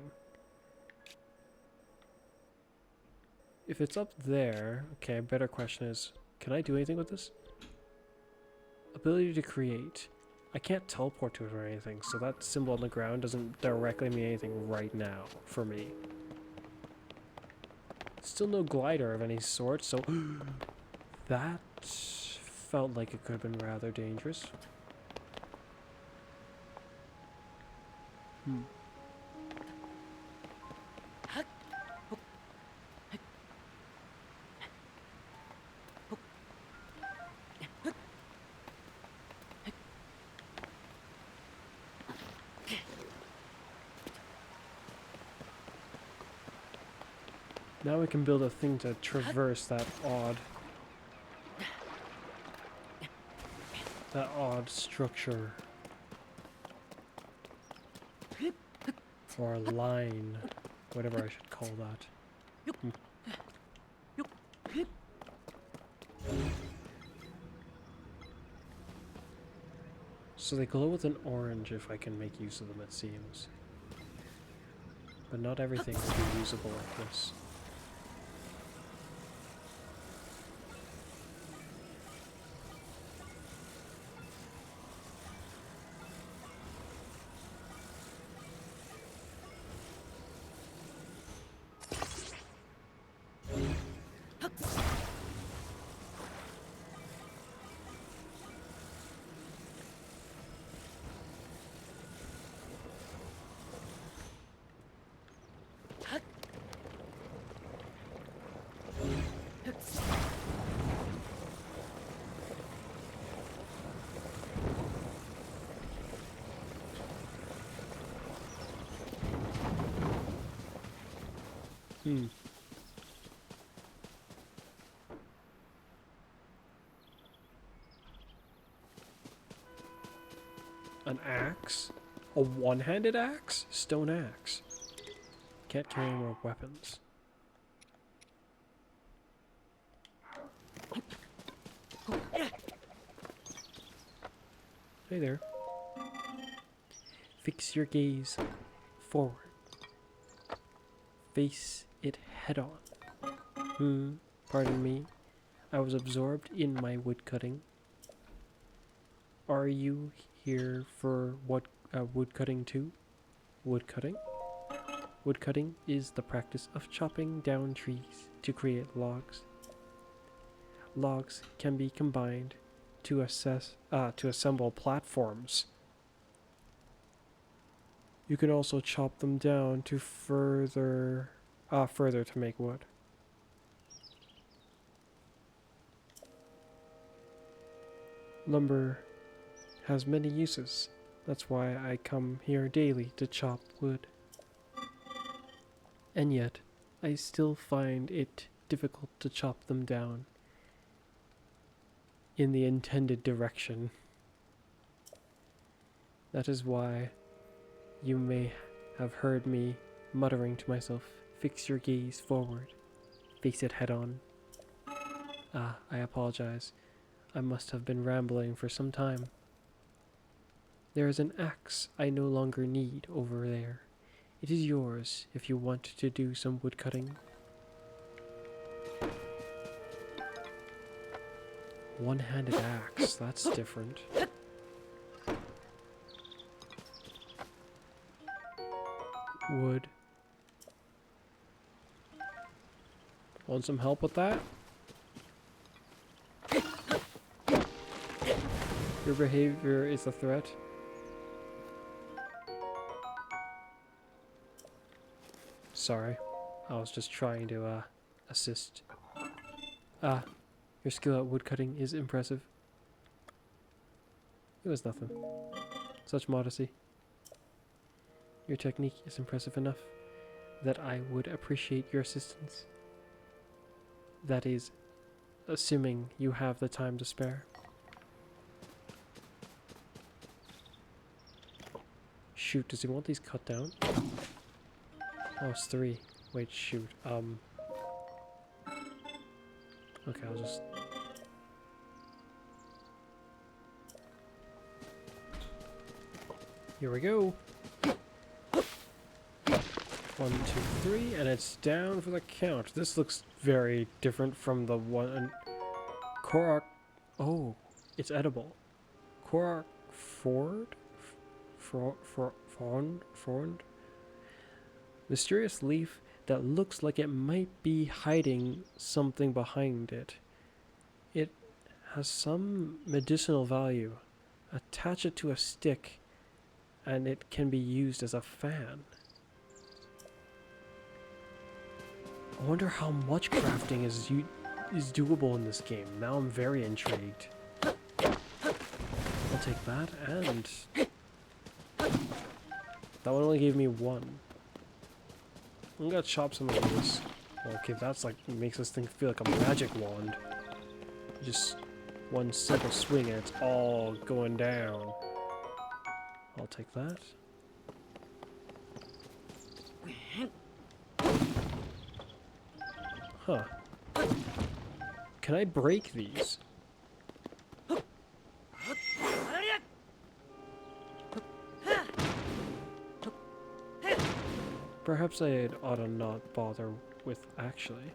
If it's up there, okay, a better question is, can I do anything with this? Ability to create. I can't teleport to it or anything, so that symbol on the ground doesn't directly mean anything right now for me. Still no glider of any sort, so that felt like it could have been rather dangerous. Now we can build a thing to traverse that structure. Or line, whatever I should call that. So they glow with an orange if I can make use of them, it seems. But not everything can be usable like this. An axe? A one-handed axe? Stone axe. Can't carry more weapons. Hey there. Fix your gaze forward. Face it head on. Pardon me. I was absorbed in my woodcutting. Are you here for what woodcutting too? Woodcutting? Woodcutting is the practice of chopping down trees to create logs. Logs can be combined to assemble platforms. You can also chop them down to further to make wood. Lumber has many uses. That's why I come here daily to chop wood. And yet, I still find it difficult to chop them down in the intended direction. That is why you may have heard me muttering to myself, fix your gaze forward, face it head on. I apologize. I must have been rambling for some time. There is an axe I no longer need over there. It is yours if you want to do some woodcutting. One-handed axe, that's different. Wood. Want some help with that? Your behavior is a threat. Sorry. I was just trying to assist. Ah, your skill at woodcutting is impressive. It was nothing. Such modesty. Your technique is impressive enough that I would appreciate your assistance. That is, assuming you have the time to spare. Shoot, does he want these cut down? Oh, it's 3. Wait, shoot. Okay, I'll just... Here we go. 1, 2, 3, and it's down for the count. This looks very different from the one... Korak... Oh, it's edible. Korak Ford? Frond? Mysterious leaf that looks like it might be hiding something behind it. It has some medicinal value. Attach it to a stick and it can be used as a fan. I wonder how much crafting is doable in this game. Now I'm very intrigued. I'll take that, and that one only gave me 1. I'm gonna chop some of these. Okay, that's like makes this thing feel like a magic wand. Just one simple swing and it's all going down. I'll take that. Huh. Can I break these? Perhaps I ought to not bother with actually.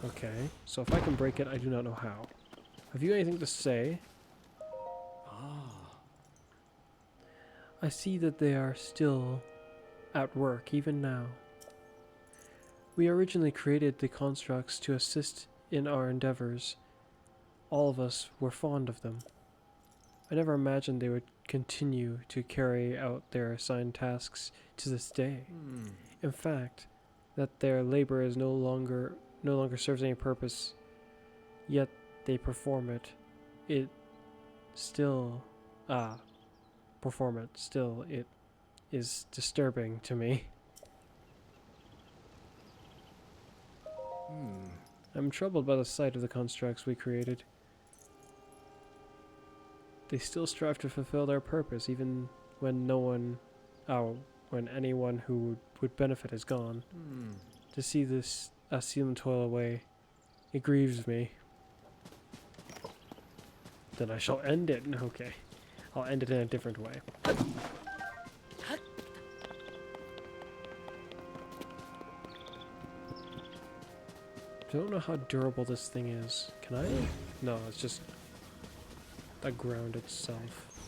Okay, so if I can break it, I do not know how. Have you anything to say? I see that they are still at work, even now. We originally created the constructs to assist in our endeavors. All of us were fond of them. I never imagined they would continue to carry out their assigned tasks to this day. In fact, that their labor is no longer serves any purpose, yet they perform it. It still is disturbing to me. I'm troubled by the sight of the constructs we created. They still strive to fulfill their purpose, even when when anyone who would benefit is gone. To see them toil away, it grieves me. Then I shall end it. Okay, I'll end it in a different way. Don't know how durable this thing is. Can I? No, it's just the ground itself.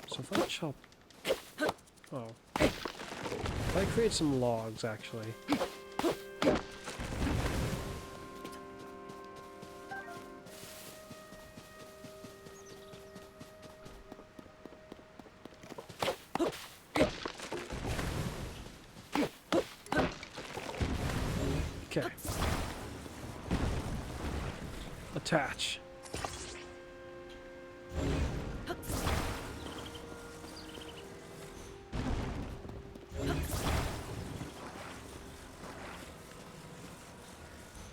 So if I chop... Oh. If I create some logs, actually. Okay. Attach.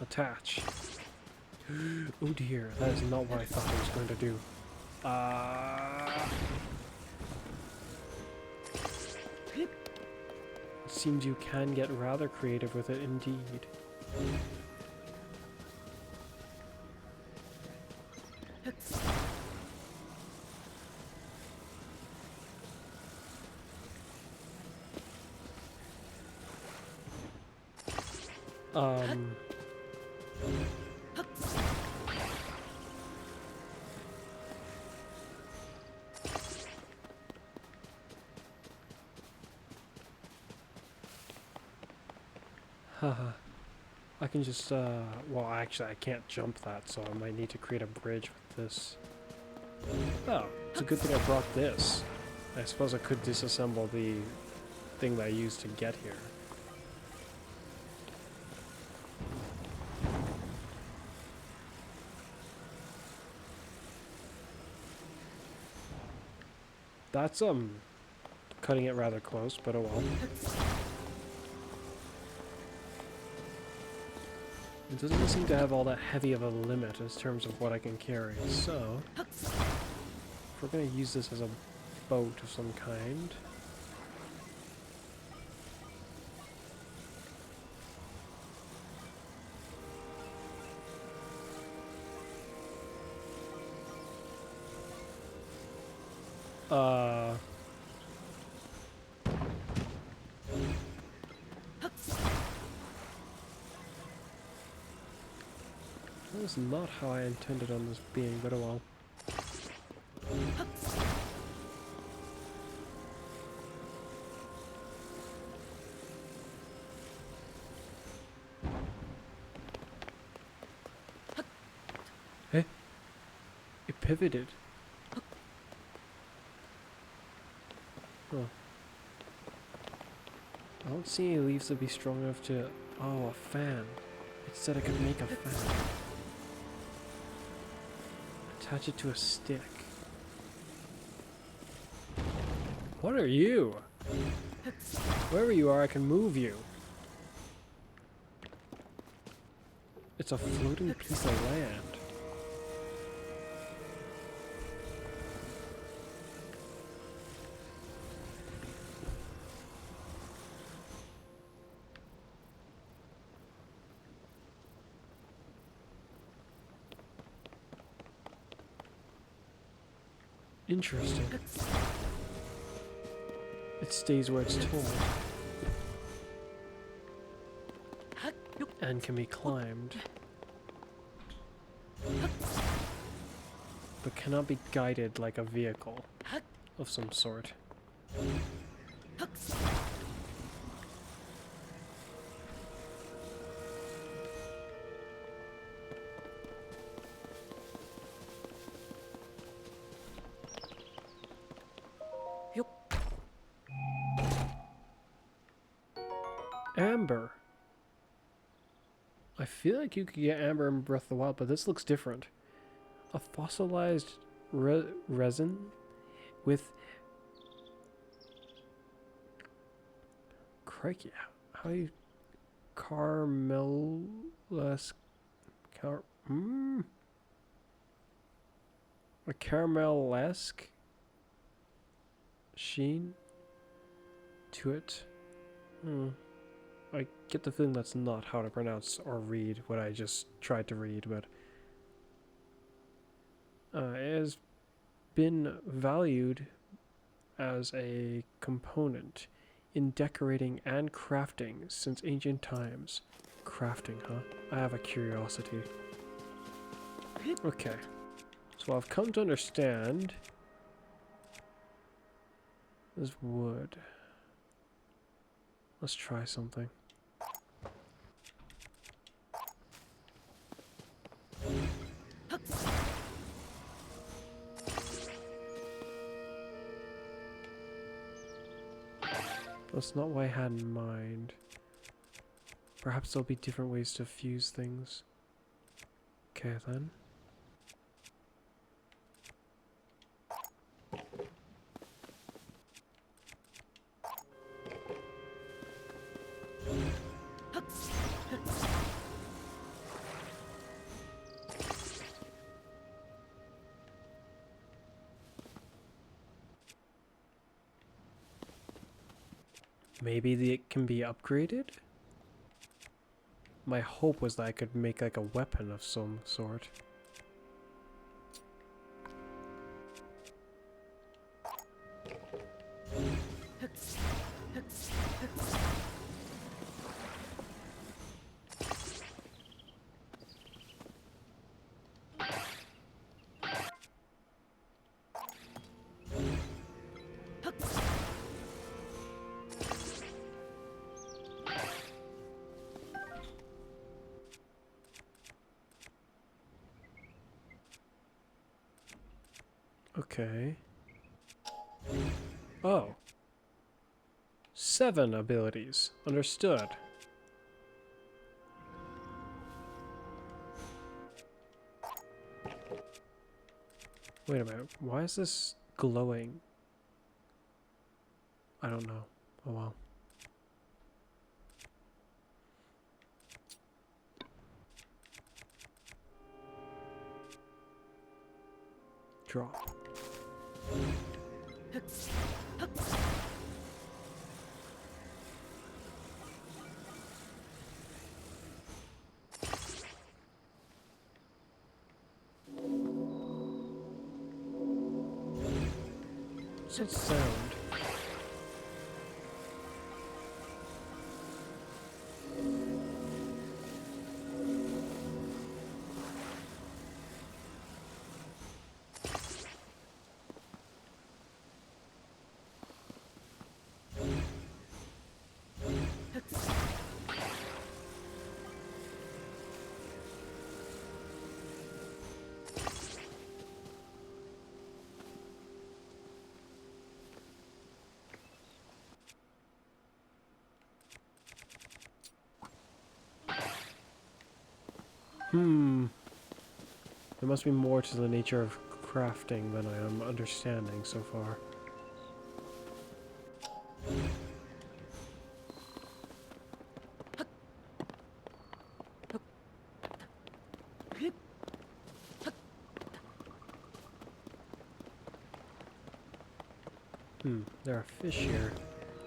Attach. Oh dear, that is not what I thought I was going to do. It seems you can get rather creative with it indeed. Haha. I can just, well, actually, I can't jump that, so I might need to create a bridge with this. Oh, it's a good thing I brought this. I suppose I could disassemble the thing that I used to get here. That's, cutting it rather close, but oh well. It doesn't seem to have all that heavy of a limit in terms of what I can carry, so if we're going to use this as a boat of some kind. That is not how I intended on this being, but oh well. Hey, it pivoted. Huh. I don't see any leaves that be strong enough to... Oh, a fan. It said I could make a fan. Attach it to a stick. What are you? Wherever you are, I can move you. It's a floating piece of land. Interesting. It stays where it's told. And can be climbed. But cannot be guided like a vehicle of some sort. Amber. I feel like you could get amber in Breath of the Wild, but this looks different. A fossilized resin with... Crikey, how do you... A caramel-esque sheen to it. I get the feeling that's not how to pronounce or read what I just tried to read, but it has been valued as a component in decorating and crafting since ancient times. Crafting, huh? I have a curiosity. Okay. So I've come to understand this wood. Let's try something. That's not what I had in mind. Perhaps there'll be different ways to fuse things. Okay then. Maybe it can be upgraded? My hope was that I could make like a weapon of some sort. Okay. Oh. 7 abilities. Understood. Wait a minute. Why is this glowing? I don't know. Oh well. Drop. What's that sound? There must be more to the nature of crafting than I am understanding so far. There are fish here.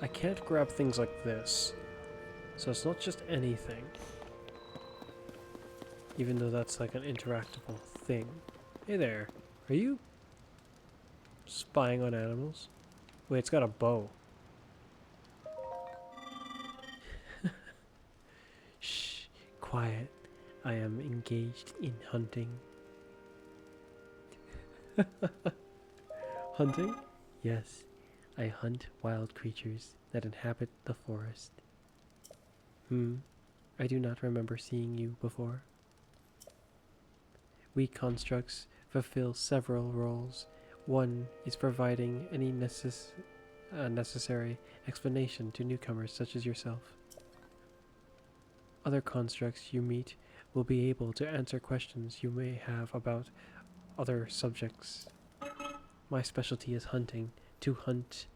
I can't grab things like this. So it's not just anything. Even though that's like an interactable thing. Hey there. Are you spying on animals? Wait, it's got a bow. Shh. Quiet. I am engaged in hunting. Hunting? Yes. I hunt wild creatures that inhabit the forest. I do not remember seeing you before. We constructs fulfill several roles. One is providing any necessary explanation to newcomers such as yourself. Other constructs you meet will be able to answer questions you may have about other subjects. My specialty is hunting. To hunt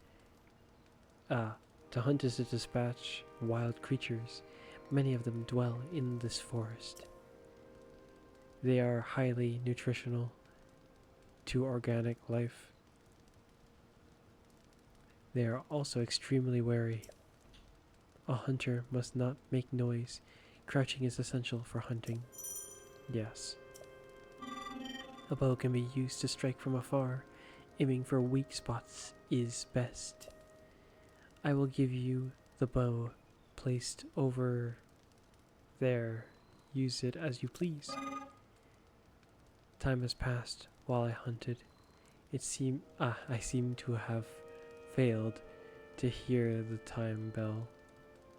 is to dispatch wild creatures. Many of them dwell in this forest. They are highly nutritional to organic life. They are also extremely wary. A hunter must not make noise. Crouching is essential for hunting. Yes. A bow can be used to strike from afar. Aiming for weak spots is best. I will give you the bow placed over there. Use it as you please. Time has passed while I hunted. I seem to have failed to hear the time bell.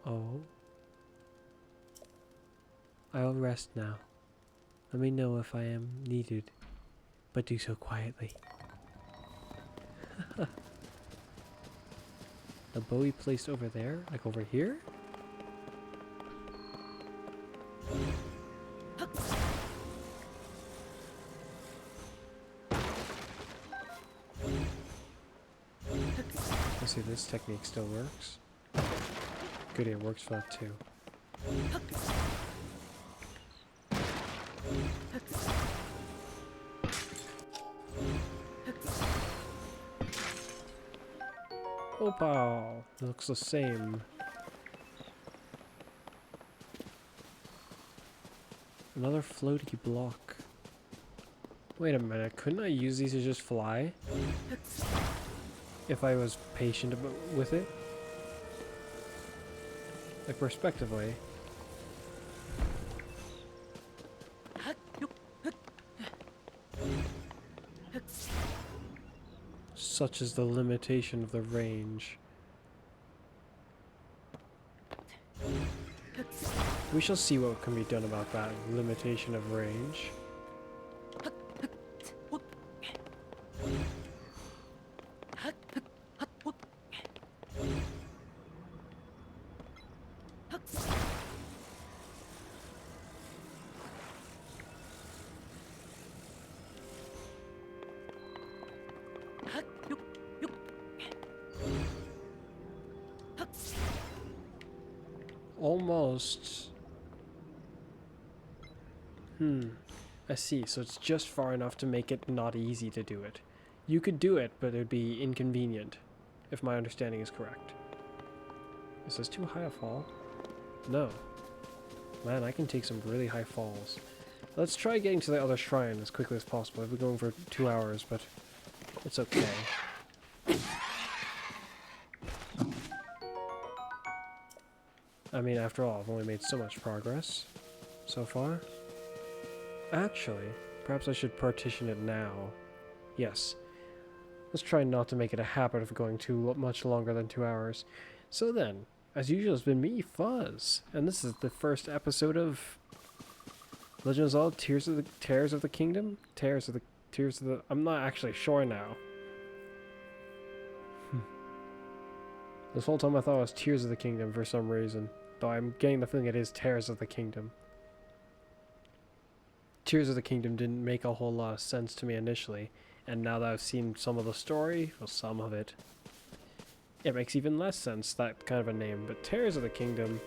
Oh. I'll rest now. Let me know if I am needed, but do so quietly. The bowie placed over there? Like over here? Let's see, this technique still works. Good, it works for that too. Opa! It looks the same. Another floaty block. Wait a minute, couldn't I use these to just fly? If I was patient with it? Like, respectively. Such is the limitation of the range. We shall see what can be done about that limitation of range. almost... I see. So it's just far enough to make it not easy to do it. You could do it, but it would be inconvenient, if my understanding is correct. Is this too high a fall? No. Man, I can take some really high falls. Let's try getting to the other shrine as quickly as possible. I've been going for 2 hours, but it's okay. I mean, after all, I've only made so much progress so far. Actually, perhaps I should partition it now. Yes. Let's try not to make it a habit of going too much longer than 2 hours. So then, as usual, it's been me, Fuzz, and this is the first episode of Legend of Zelda: Tears of the Kingdom? Tears of the... I'm not actually sure now. This whole time I thought it was Tears of the Kingdom for some reason, though I'm getting the feeling it is Tears of the Kingdom. Tears of the Kingdom didn't make a whole lot of sense to me initially, and now that I've seen some of the story, well, some of it, it makes even less sense, that kind of a name. But Tears of the Kingdom,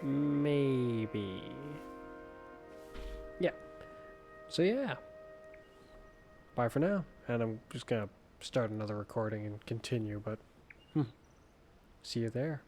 maybe. Yeah. So yeah. Bye for now. And I'm just gonna start another recording and continue, but see you there.